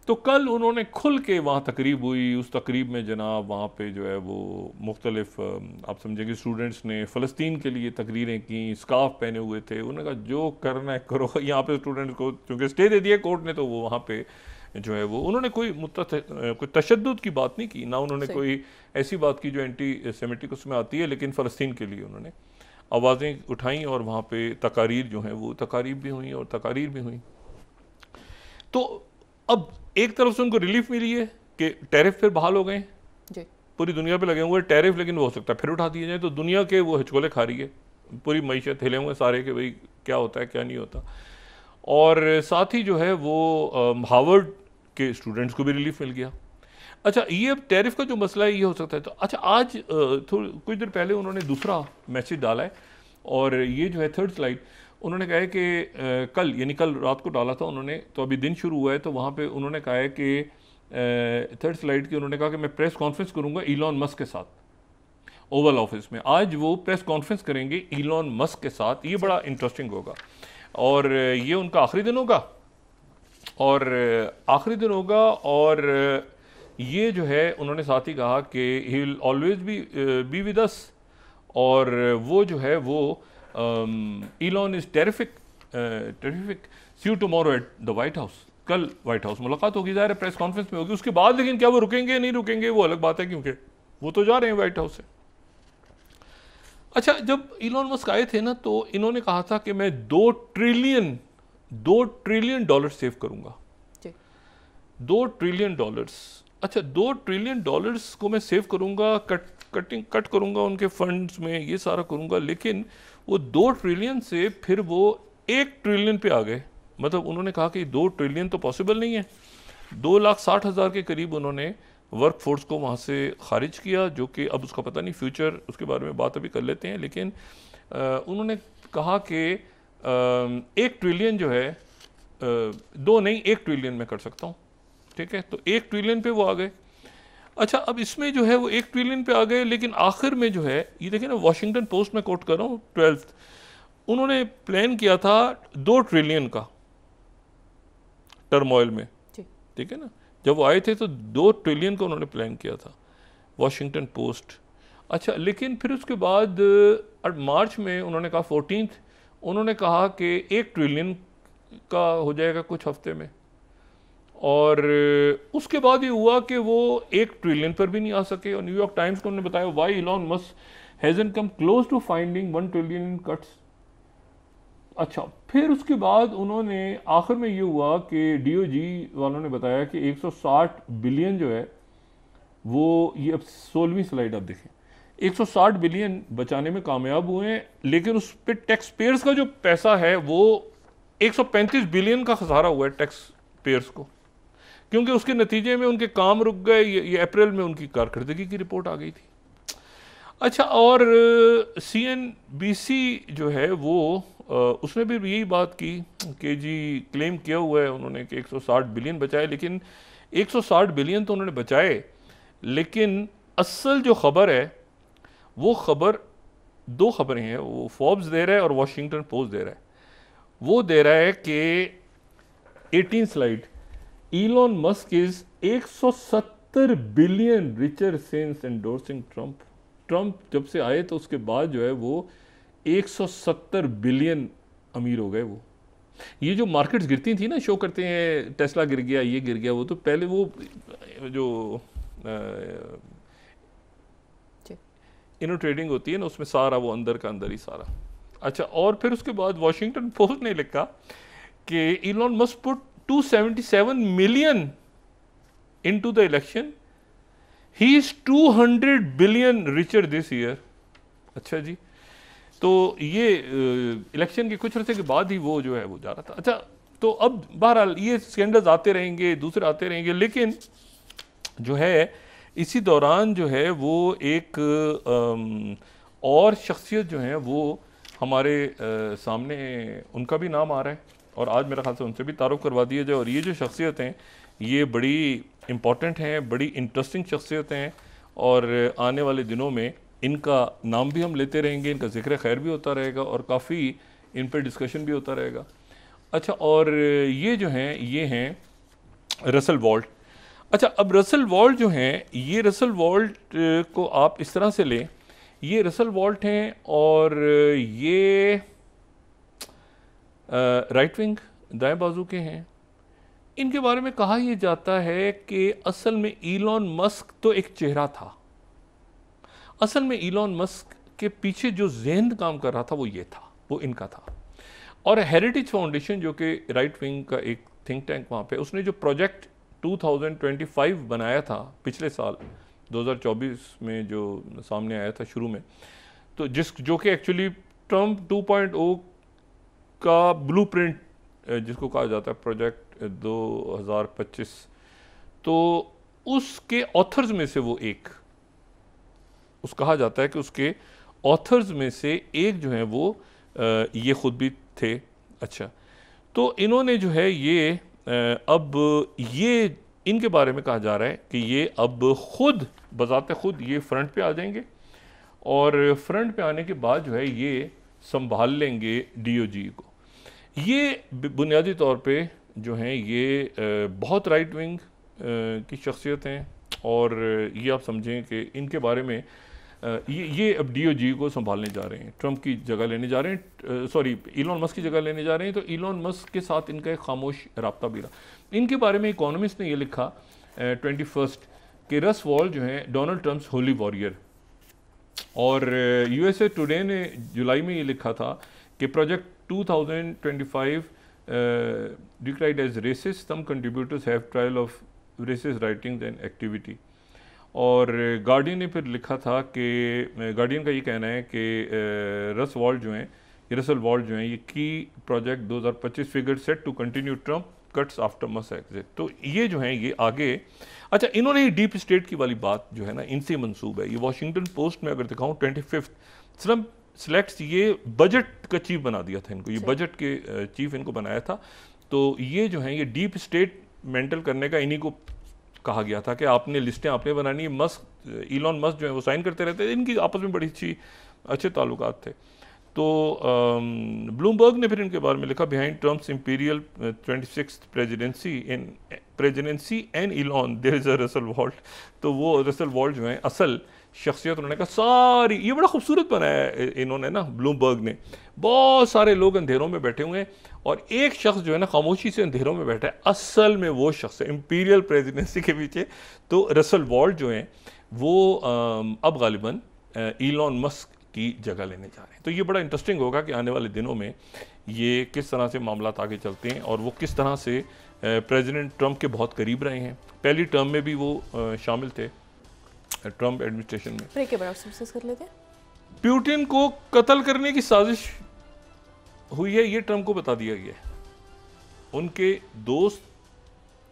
तो कल उन्होंने खुल के वहाँ तकरीब हुई, उस तकरीब में जनाब वहाँ पे जो है वो मुख्तलिफ आप समझेंगे स्टूडेंट्स ने फ़लस्तीन के लिए तकरीरें की, स्कार्फ पहने हुए थे। उन्होंने कहा जो करना है करो। यहाँ पे स्टूडेंट्स को चूँकि स्टे दे दिया कोर्ट ने, तो वो वहाँ पे जो है वो उन्होंने कोई तशद्दुद की बात नहीं की, ना उन्होंने कोई ऐसी बात की जो एंटी सेमेटिक उसमें आती है, लेकिन फ़लस्तीन के लिए उन्होंने आवाज़ें उठाई और वहाँ पे तकारीर जो हैं वो तकारीब भी हुई और तकारीर भी हुई। तो अब एक तरफ से उनको रिलीफ मिली है कि टैरिफ फिर बहाल हो गए, पूरी दुनिया पे लगे हुए टैरिफ, लेकिन वो हो सकता है फिर उठा दिए जाए, तो दुनिया के वो हिचकोले खा रही है, पूरी मईशत हिले हुए सारे कि भाई क्या होता है क्या नहीं होता। और साथ ही जो है वो हार्वर्ड के स्टूडेंट्स को भी रिलीफ मिल गया। अच्छा, ये अब टैरिफ का जो मसला है ये हो सकता है। तो अच्छा, आज कुछ देर पहले उन्होंने दूसरा मैसेज डाला है, और ये जो है थर्ड स्लाइड, उन्होंने कहा है कि कल यानी कल रात को डाला था उन्होंने, तो अभी दिन शुरू हुआ है, तो वहाँ पे उन्होंने कहा है कि थर्ड स्लाइड की उन्होंने कहा कि मैं प्रेस कॉन्फ्रेंस करूँगा इलॉन मस्क के साथ ओवल ऑफिस में। आज वो प्रेस कॉन्फ्रेंस करेंगे इलॉन मस्क के साथ, ये बड़ा इंटरेस्टिंग होगा, और ये उनका आखिरी दिन होगा, और ये जो है उन्होंने साथ ही कहा कि he will always be with us, और वो जो है वो Elon is terrific, see you tomorrow at the White House. कल वाइट हाउस मुलाकात होगी, ज़ाहिर है प्रेस कॉन्फ्रेंस में होगी, उसके बाद लेकिन क्या वो रुकेंगे नहीं रुकेंगे वो अलग बात है, क्योंकि वो तो जा रहे हैं वाइट हाउस से। अच्छा, जब इलॉन मस्क आए थे ना, तो इन्होंने कहा था कि मैं $2 ट्रिलियन सेव करूंगा, $2 ट्रिलियन। अच्छा, $2 ट्रिलियन को मैं सेव करूंगा, कट करूंगा उनके फंड्स में, ये सारा करूंगा, लेकिन वो 2 ट्रिलियन से फिर वो 1 ट्रिलियन पे आ गए। मतलब उन्होंने कहा कि 2 ट्रिलियन तो पॉसिबल नहीं है। 2,60,000 के करीब उन्होंने वर्क फोर्स को वहाँ से खारिज किया, जो कि अब उसका पता नहीं फ्यूचर, उसके बारे में बात अभी कर लेते हैं। लेकिन उन्होंने कहा कि 1 ट्रिलियन जो है, 2 नहीं 1 ट्रिलियन में कर सकता हूँ, ठीक है। तो 1 ट्रिलियन पे वो आ गए। अच्छा, अब इसमें जो है वो 1 ट्रिलियन पे आ गए, लेकिन आखिर में जो है ये देखिए ना, वॉशिंगटन पोस्ट में कोट कर रहा हूँ 12th, उन्होंने प्लान किया था 2 ट्रिलियन का टर्मोइल में, ठीक है ना। जब वो आए थे तो 2 ट्रिलियन का उन्होंने प्लान किया था, वॉशिंगटन पोस्ट। अच्छा, लेकिन फिर उसके बाद मार्च में उन्होंने कहा 14th, उन्होंने कहा कि 1 ट्रिलियन का हो जाएगा कुछ हफ्ते में, और उसके बाद ये हुआ कि वो 1 ट्रिलियन पर भी नहीं आ सके। और न्यूयॉर्क टाइम्स को उन्होंने बताया why Elon Musk hasn't come close to finding 1 trillion in cuts. अच्छा, फिर उसके बाद उन्होंने आखिर में ये हुआ कि DOJ वालों ने बताया कि 160 बिलियन जो है वो, ये अब 16वीं स्लाइड आप देखें, 160 बिलियन बचाने में कामयाब हुए हैं, लेकिन उस पर टैक्स पेयर्स का जो पैसा है वो 135 बिलियन का खसारा हुआ है टैक्स पेयर्स को, क्योंकि उसके नतीजे में उनके काम रुक गए। ये अप्रैल में उनकी कारकर्दगी की रिपोर्ट आ गई थी। अच्छा, और CNBC जो है वो उसने भी यही बात की कि जी क्लेम किया हुआ है उन्होंने कि 160 बिलियन बचाए, लेकिन 160 बिलियन तो उन्होंने बचाए, लेकिन असल जो खबर है वो खबर, दो खबरें हैं, वो फोर्ब्स दे रहा है और वॉशिंगटन पोस्ट दे रहा है। वो दे रहा है कि 18 slide, Elon Musk is 170 billion richer since endorsing Trump. Trump जब से आए तो उसके बाद जो है वो 170 बिलियन अमीर हो गए वो। ये जो मार्केट्स गिरती थी ना, शो करते हैं टेस्ला गिर गया, ये गिर गया, वो तो पहले वो जो इनो ट्रेडिंग होती है ना, उसमें सारा वो अंदर का अंदर ही सारा। अच्छा, और फिर उसके बाद वॉशिंगटन पोस्ट ने लिखा कि Elon Musk put 277 million into the election, he is 200 billion richer this year. अच्छा जी, तो ये इलेक्शन के कुछ अर्से के बाद ही वो जो है वो जा रहा था। अच्छा, तो अब बहरहाल ये स्कैंडल्स आते रहेंगे, दूसरे आते रहेंगे, लेकिन जो है इसी दौरान जो है वो एक और शख्सियत जो है वो हमारे सामने, उनका भी नाम आ रहा है और आज मेरा ख्याल से उनसे भी तारुफ करवा दिया जाए। और ये जो शख्सियत हैं ये बड़ी इम्पॉर्टेंट हैं, बड़ी इंटरेस्टिंग शख्सियत हैं, और आने वाले दिनों में इनका नाम भी हम लेते रहेंगे, इनका जिक्र खैर भी होता रहेगा और काफ़ी इन पर डिस्कशन भी होता रहेगा। अच्छा, और ये जो हैं ये हैं रसल वॉल्ट। अच्छा, अब रसल वॉल्ट जो हैं, ये रसल वॉल्ट को आप इस तरह से लें, ये रसल वॉल्ट हैं और ये राइट विंग दाएं बाजू के हैं। इनके बारे में कहा यह जाता है कि असल में इलॉन मस्क तो एक चेहरा था, असल में इलॉन मस्क के पीछे जो ज़हन काम कर रहा था वो ये था, वो इनका था। और हेरिटेज फाउंडेशन जो कि राइट विंग का एक थिंक टैंक वहाँ पे, उसने जो प्रोजेक्ट 2025 बनाया था पिछले साल 2024 में जो सामने आया था शुरू में, तो जो कि एक्चुअली ट्रंप 2.0 का ब्लूप्रिंट जिसको कहा जाता है प्रोजेक्ट 2025, तो उसके ऑथर्स में से वो एक, उस कहा जाता है कि उसके ऑथर्स में से एक जो है वो ये खुद भी थे। अच्छा, तो इन्होंने जो है ये अब ये इनके बारे में कहा जा रहा है कि ये अब खुद बजाते खुद ये फ्रंट पे आ जाएंगे और फ्रंट पे आने के बाद जो है ये संभाल लेंगे DOJ को। ये बुनियादी तौर पे जो हैं ये बहुत राइट विंग की शख्सियत हैं और ये आप समझें कि इनके बारे में ये अब DOJ को संभालने जा रहे हैं, ट्रंप की जगह लेने जा रहे हैं, सॉरी इलॉन मस्क की जगह लेने जा रहे हैं। तो इलॉन मस्क के साथ इनका एक खामोश रब्ता भी रहा। इनके बारे में इकोनॉमिस्ट ने ये लिखा 21 कि रस वॉल जो है डोनाल्ड ट्रंप्स होली वॉरियर। और USA टुडे ने जुलाई में ये लिखा था कि project 2025 decried as racist, some contributors have trial of racist writings and activity. और गार्डियन ने फिर लिखा था कि गार्डियन का ये कहना है कि रसल वॉल्ट जो हैं ये की project 2025 figure set to continue Trump cuts after Musk exit. तो ये जो हैं ये आगे, अच्छा इन्होंने ये डीप स्टेट की वाली बात जो है ना इनसे मंसूब है। ये वॉशिंगटन पोस्ट में अगर दिखाऊं 25 ट्रंप सिलेक्ट्स, ये बजट का चीफ बना दिया था इनको, ये बजट के चीफ इनको बनाया था। तो ये जो हैं ये डीप स्टेट मेंटल करने का इन्हीं को कहा गया था कि आपने लिस्टें आपने बनानी है। मस्क इलॉन मस्क जो है वो साइन करते रहते हैं, इनकी आपस में बड़ी अच्छे ताल्लुकात थे। तो ब्लूमबर्ग ने फिर इनके बारे में लिखा behind Trump's imperial 26th presidency and Elon there is a Russell Vought. तो वो रसल वॉल्ट जो है असल शख्सियत, उन्होंने कहा सारी, ये बड़ा खूबसूरत बनाया है इन्होंने ना ब्लूमबर्ग ने, बहुत सारे लोग अंधेरों में बैठे हुए हैं और एक शख्स जो है ना खामोशी से अंधेरों में बैठा है, असल में वो शख्स है इंपीरियल प्रेसिडेंसी के पीछे। तो रसल वॉल्ट जो है वो अब गालिबन इलॉन मस्क की जगह लेने जा रहे हैं। तो ये बड़ा इंटरेस्टिंग होगा कि आने वाले दिनों में ये किस तरह से मामला आगे चलते हैं और वो किस तरह से प्रेसिडेंट ट्रंप के बहुत करीब रहे हैं। पहली टर्म में भी वो शामिल थे ट्रंप एडमिनिस्ट्रेशन में। ब्रेक के बाद डिस्कस कर लेते हैं। पुतिन को कत्ल करने की साजिश हुई है, ये ट्रंप को बता दिया गया है। उनके दोस्त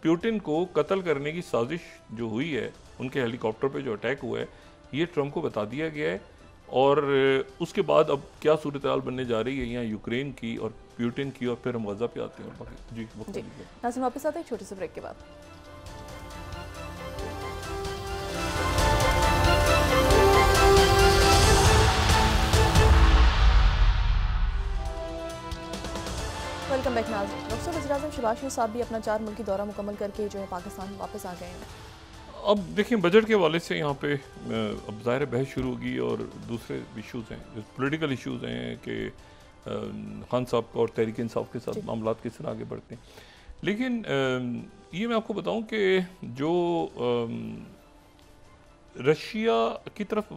पुतिन को कत्ल करने की साजिश जो हुई है, उनके हेलीकॉप्टर पे जो अटैक हुआ है, ये ट्रंप को बता दिया गया है। और उसके बाद अब क्या सूरत हाल बनने जा रही है यहाँ यूक्रेन की और पुतिन की, और फिर हम गजा पे आते हैं। और बाकी जी नाज़रीन वापस आते हैं एक छोटे से ब्रेक के बाद। वेलकम बैक नाज़रीन। डॉक्टर वज़ीर-ए-आज़म शहबाज शरीफ साहब भी अपना 4 मुल्की दौरा मुकम्मल करके जो है पाकिस्तान वापस आ गए हैं। अब देखिए बजट के हवाले से यहाँ पे अब ज़ाहिर बहस शुरू होगी, और दूसरे इश्यूज़ हैं, पॉलिटिकल इश्यूज़ हैं कि खान साहब का और तहरीक इंसाफ के साथ मामला किस तरह आगे बढ़ते हैं। लेकिन ये मैं आपको बताऊं कि जो रशिया की तरफ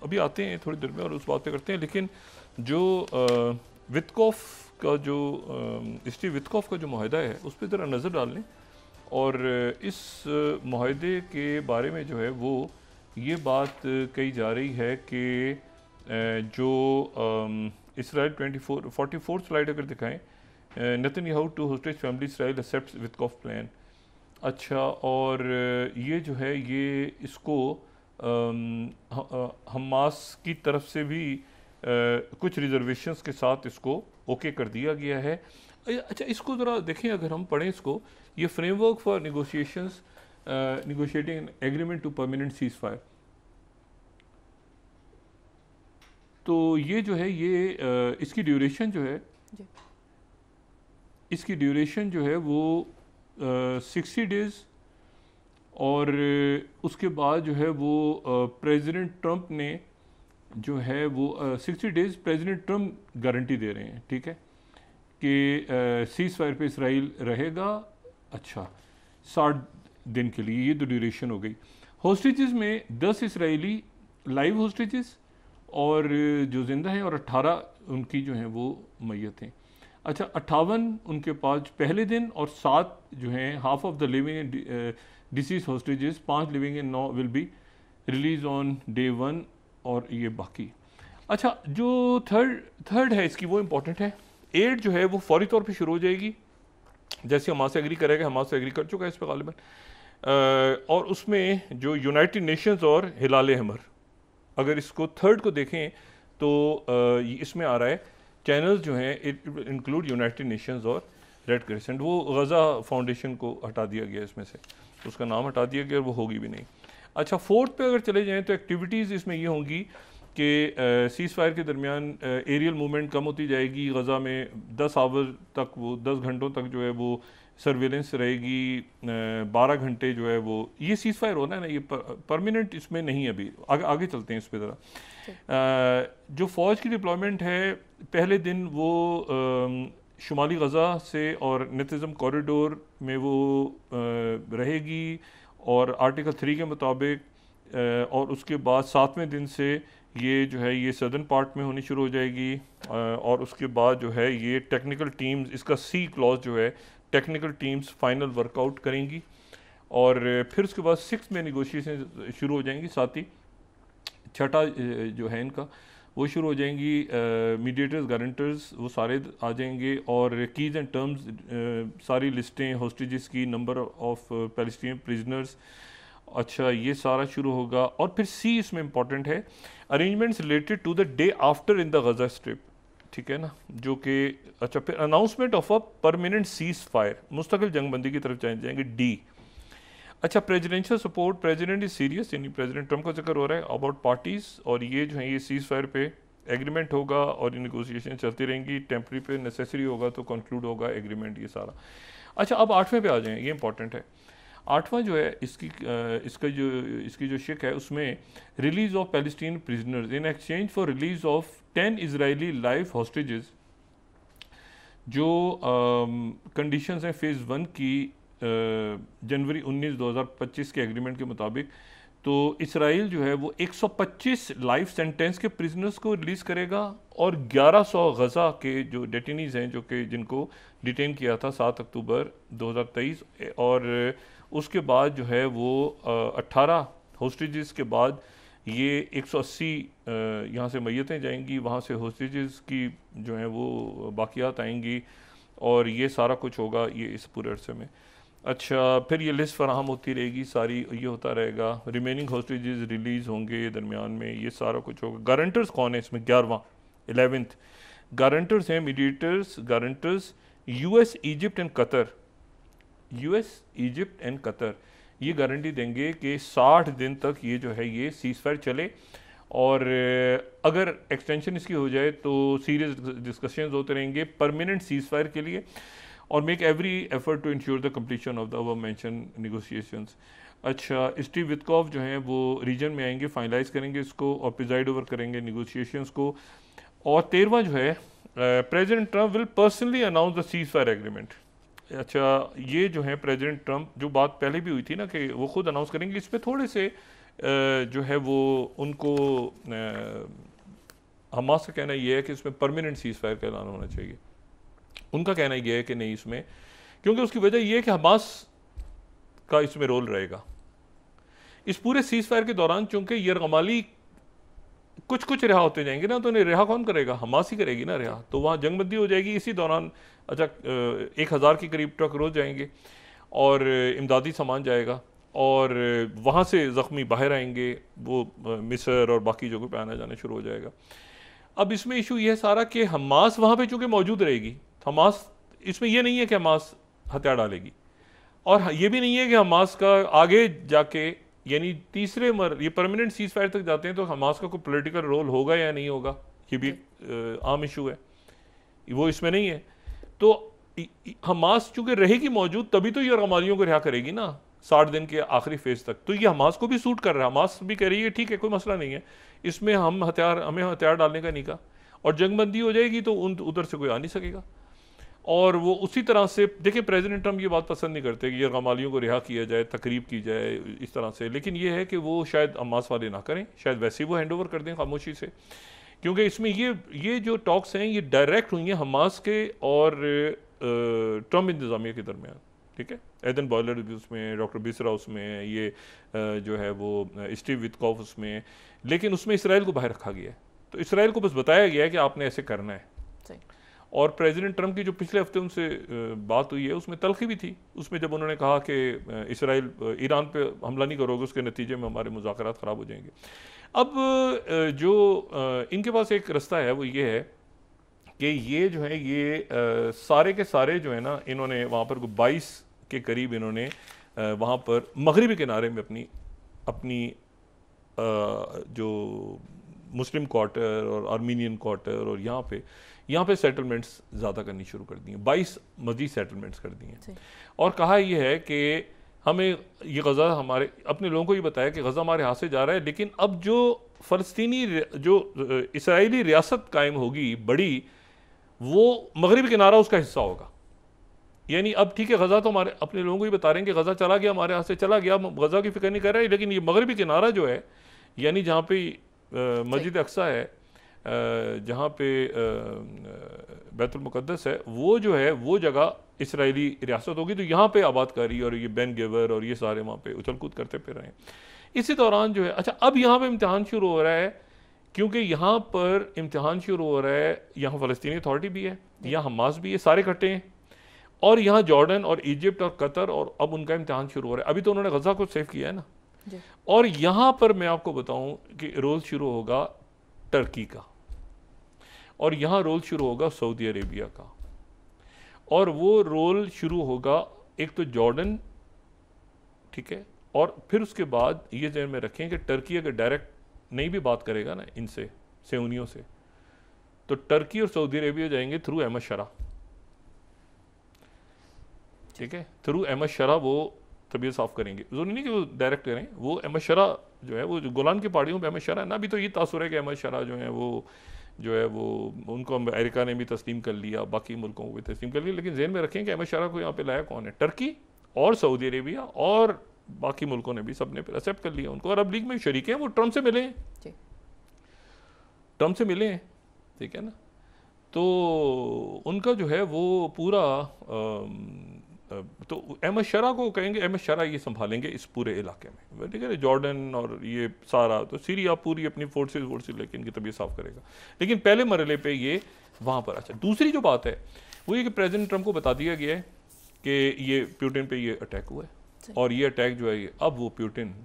अभी आते हैं थोड़ी देर में और उस बात पे करते हैं, लेकिन जो वित्कोफ का जो स्टीव वित्कोफ का जो मुआहदा है उस पर ज़रा नज़र डाल लें। और इस मुआहदे के बारे में जो है वो ये बात कही जा रही है कि जो इसराइल 44 स्लाइड अगर दिखाएं, Netanyahu to hostage family Israel accepts Witkoff plan. अच्छा, और ये जो है ये इसको हमास की तरफ से भी कुछ रिजर्वेशंस के साथ इसको ओके कर दिया गया है। अच्छा, इसको ज़रा देखें, अगर हम पढ़ें इसको, ये framework for negotiations negotiating agreement to permanent cease fire. तो ये जो है ये इसकी ड्यूरेशन जो है इसकी ड्यूरेशन जो है वो 60 डेज़, और उसके बाद जो है वो प्रेसिडेंट ट्रंप ने जो है वो 60 डेज़ प्रेसिडेंट ट्रंप गारंटी दे रहे हैं, ठीक है, कि सीज़ फायर पे इसराइल रहेगा। अच्छा, 60 दिन के लिए, ये तो ड्यूरेशन हो गई। होस्टेजेस में 10 इसराइली लाइव होस्टेजेस और जो जिंदा हैं, और 18 उनकी जो हैं वो मैयत हैं। अच्छा, 58 उनके पास पहले दिन, और 7 जो हैं half of the living and disease hostages, 5 living and 9 will be release on day 1, और ये बाकी। अच्छा, जो थर्ड है इसकी वो इम्पोर्टेंट है। एड जो है वो फौरी तौर पे शुरू हो जाएगी, जैसे हमास एग्री करेगा, हमास एग्री कर चुका है इस पर गालिबन, और उसमें जो यूनाइटेड नेशंस और हिलाल अहमर, अगर इसको थर्ड को देखें तो इसमें आ रहा है चैनल्स जो हैं इंक्लूड यूनाइटेड नेशंस और रेड क्रिसेंट। वो गज़ा फाउंडेशन को हटा दिया गया इसमें से, उसका नाम हटा दिया गया और वो होगी भी नहीं। अच्छा, फोर्थ पे अगर चले जाएँ तो एक्टिविटीज़ इसमें ये होंगी कि सीज़ फायर के दरमियान एरियल मूवमेंट कम होती जाएगी। गज़ा में 10 आवर तक, वो 10 घंटों तक जो है वो सर्वेलेंस रहेगी, 12 घंटे जो है वो, ये सीज़ फायर होना है ना, ये परमानेंट इसमें नहीं है। अभी आगे चलते हैं इस पर ज़रा। जो फ़ौज की डिप्लॉयमेंट है, पहले दिन वो शुमाली गज़ा से और नितिज़म कॉरिडोर में वो रहेगी, और आर्टिकल 3 के मुताबिक, और उसके बाद 7वें दिन से ये जो है ये सदर्न पार्ट में होनी शुरू हो जाएगी, और उसके बाद जो है ये टेक्निकल टीम्स, इसका सी क्लॉज जो है, टेक्निकल टीम्स फाइनल वर्कआउट करेंगी, और फिर उसके बाद 6 में निगोशिएशन शुरू हो जाएंगी। साथ ही छठा जो है इनका वो शुरू हो जाएंगी, मीडिएटर्स, गारंटर्स वो सारे आ जाएंगे, और कीज़ एंड टर्म्स सारी लिस्टें, होस्टेजेस की, नंबर ऑफ पैलेस्टीनियन प्रिजनर्स, अच्छा ये सारा शुरू होगा। और फिर सी इसमें इंपॉर्टेंट है, arrangements related to the day after in the Gaza Strip, ठीक है ना, जो कि अच्छा, फिर announcement of a permanent seize fire, मुस्तकिल जंगबंदी की तरफ जाएंगे, डी। अच्छा, presidential support, president is serious, यानी प्रेसिडेंट ट्रंप का जिक्र हो रहा है अबाउट पार्टीज, और ये जो है ये सीज फायर पे एग्रीमेंट होगा, और ये नेगोशिएशन चलती रहेंगी, टेम्प्रेरी पे नेसेसरी होगा तो कंक्लूड होगा एग्रीमेंट, ये सारा। अच्छा, अब 8वें पे आ जाएं, ये इंपॉर्टेंट है। 8वां जो है इसकी जो शिक है उसमें release of Palestine prisoners in exchange for release of 10 Israeli life hostages. जो कंडीशंस हैं फेज़ 1 की जनवरी 19, 2025 के एग्रीमेंट के मुताबिक, तो इसराइल जो है वो 125 लाइफ सेंटेंस के प्रिजनर्स को रिलीज़ करेगा, और 1100 गज़ा के जो डेटिनीज़ हैं, जो कि जिनको डिटेन किया था 7 अक्टूबर 2023, और उसके बाद जो है वो 18 होस्टेजेस के बाद ये 180 यहाँ से मैयतें जाएंगी, वहाँ से होस्टेजेस की जो हैं वो बाकियात आएंगी, और ये सारा कुछ होगा ये इस पूरे अरसे में। अच्छा, फिर ये लिस्ट फराहम होती रहेगी सारी, ये होता रहेगा, रिमेनिंग हॉस्टेजेस रिलीज होंगे दरमियान में, ये सारा कुछ होगा। गारंटर्स कौन है इसमें? 11वां 11th गारंटर्स हैं mediators guarantors US, Egypt and Qatar. US, Egypt and Qatar ये गारंटी देंगे कि 60 दिन तक ये जो है ये सीज़फायर चले, और अगर एक्सटेंशन इसकी हो जाए तो सीरियस डिस्कशंस होते रहेंगे परमानेंट सीज़फायर के लिए, और make every effort to ensure the completion of the above mention negotiations. अच्छा, स्टीव विटकॉफ जो हैं वो रीजन में आएंगे, फाइनलाइज करेंगे इसको और प्रिजाइड ओवर करेंगे नेगोशिएशंस को। और 13वां जो है, president Trump will personally announce the ceasefire agreement. अच्छा, ये जो है प्रेसिडेंट ट्रम्प, जो बात पहले भी हुई थी ना कि वो खुद अनाउंस करेंगे, इस पर थोड़े से जो है वो उनको हमास का कहना ये है कि इसमें परमानेंट सीज़फायर का ऐलान होना चाहिए। उनका कहना ये है कि नहीं इसमें, क्योंकि उसकी वजह ये है कि हमास का इसमें रोल रहेगा इस पूरे सीज़फायर के दौरान, चूंकि यरगमाली कुछ कुछ रिहा होते जाएंगे ना, तो उन्हें रिहा कौन करेगा? हमास ही करेगी ना रिहा, तो वहाँ जंगबंदी हो जाएगी इसी दौरान। अच्छा, 1000 के करीब ट्रक रोज जाएंगे और इमदादी सामान जाएगा, और वहाँ से ज़ख्मी बाहर आएंगे, वो मिस्र और बाकी जगहों पे आना जाना शुरू हो जाएगा। अब इसमें इशू ये है सारा कि हमास वहाँ पे चूँकि मौजूद रहेगी, हमास इसमें ये नहीं है कि हमास हथियार डालेगी, और ये भी नहीं है कि हमास का आगे जाके यानी तीसरे ये परमानेंट सीज़ फायर तक जाते हैं तो हमास का कोई पॉलिटिकल रोल होगा या नहीं होगा, ये भी आम इशू है, वो इसमें नहीं है। तो हमास चूँकि रहेगी मौजूद तभी तो ये रमालियों को रिहा करेगी ना 60 दिन के आखिरी फेज तक, तो ये हमास को भी सूट कर रहा है। हमास भी कह रही है ठीक है कोई मसला नहीं है, इसमें हमें हथियार डालने का नहीं कहा, और जंगबंदी हो जाएगी तो उधर से कोई आ नहीं सकेगा। और वो उसी तरह से देखिए, प्रेसिडेंट ट्रम्प ये बात पसंद नहीं करते कि ये गमालियों को रिहा किया जाए, तकरीब की जाए इस तरह से, लेकिन ये है कि वो शायद हमास वाले ना करें, शायद वैसे ही वो हैंड ओवर कर दें खामोशी से, क्योंकि इसमें ये जो टॉक्स हैं ये डायरेक्ट हुई हैं हमास के और ट्रम्प इंतज़ामिया के दरमियान। ठीक है, एडन बॉयलर भी उसमें, डॉक्टर बिसरा उसमें, ये जो है वो स्टीव विटकॉफ उसमें, लेकिन उसमें इसराइल को बाहर रखा गया है। तो इसराइल को बस बताया गया है कि आपने ऐसे करना है। और प्रेसिडेंट ट्रम्प की जो पिछले हफ्ते उनसे बात हुई है उसमें तलखी भी थी, उसमें जब उन्होंने कहा कि इसराइल ईरान पे हमला नहीं करोगे, उसके नतीजे में हमारे मुज़ाकरात ख़राब हो जाएंगे। अब जो इनके पास एक रास्ता है वो ये है कि ये जो है ये सारे के सारे जो है ना, इन्होंने वहाँ पर 22 के करीब इन्होंने वहाँ पर मगरिबी किनारे में अपनी जो मुस्लिम क्वार्टर और आर्मीनियन क्वार्टर और यहाँ पे सेटलमेंट्स ज़्यादा करनी शुरू कर दी हैं, 22 मज़ीद सेटलमेंट्स कर दी हैं। और कहा यह है कि हमें ये गज़ा हमारे अपने लोगों को ये बताया कि गज़ा हमारे हाथ से जा रहा है, लेकिन अब जो फ़लस्तीनी जो इसराइली रियासत कायम होगी बड़ी, वो मगरिबी किनारा उसका हिस्सा होगा। यानी अब ठीक है, गज़ा तो हमारे अपने लोगों को ही बता रहे हैं कि गज़ा चला गया, हमारे हाथ से चला गया, गज़ा की फिक्र नहीं कर रहे, लेकिन ये मगरिबी किनारा जो है, यानी जहाँ पे मस्जिद अक्सा है, जहाँ पे बैतुल मुक़द्दस है, वो जो है वो जगह इसराइली रियासत होगी, तो यहाँ पे आबादकारी और ये बेन गेवर और ये सारे वहाँ पे उछल कूद करते फिर रहे हैं। इसी दौरान जो है, अच्छा अब यहाँ पे इम्तिहान शुरू हो रहा है, क्योंकि यहाँ पर इम्तिहान शुरू हो रहा है, यहाँ फ़लस्तीनी अथॉरिटी भी है, यहाँ हमास भी है, सारे इकट्ठे हैं, और यहाँ जॉर्डन और इजिप्ट और कतर, और अब उनका इम्तिहान शुरू हो रहा है। अभी तो उन्होंने गज़ा को सेव किया है ना, और यहाँ पर मैं आपको बताऊँ कि रोल शुरू होगा टर्की का, और यहाँ रोल शुरू होगा सऊदी अरेबिया का, और वो रोल शुरू होगा एक तो जॉर्डन, ठीक है, और फिर उसके बाद ये ज़हन में रखें कि टर्की अगर डायरेक्ट नहीं भी बात करेगा ना इनसे सेऊनियों से, तो टर्की और सऊदी अरेबिया जाएंगे थ्रू अहमद शरा, ठीक है, थ्रू अहमद शरा वो तबीयत साफ़ करेंगे। ज़रूरी नहीं कि वो डायरेक्ट करें, वो अहमद शरा जो है वो गोलान की पहाड़ियों पे अहमद शरा है ना, अभी तो ये तासुर है कि अहमद शरा जो है वो उनको अमेरिका ने भी तस्लीम कर लिया, बाकी मुल्कों को भी तस्लीम कर लिया, लेकिन ज़हन में रखें कि अहमद शरा को यहाँ पे लाया कौन है? टर्की और सऊदी अरेबिया, और बाकी मुल्कों ने भी सब ने फिर एक्सेप्ट कर लिया उनको, और अब लीग में शरीक हैं, वो ट्रम्प से मिले हैं, ट्रम्प से मिले हैं, ठीक है ना। तो उनका जो है वो पूरा तो अहमद शरा को कहेंगे, अहमद शरा ये संभालेंगे इस पूरे इलाके में, ठीक है, जॉर्डन और ये सारा, तो सीरिया पूरी अपनी फोर्सेस लेके इनकी तबीयत साफ़ करेगा, लेकिन पहले मरहले पे ये वहाँ पर। अच्छा, दूसरी जो बात है वो ये कि प्रेसिडेंट ट्रम्प को बता दिया गया है कि ये पुतिन पे ये अटैक हुआ है और ये अटैक जो है ये अब वो पुतिन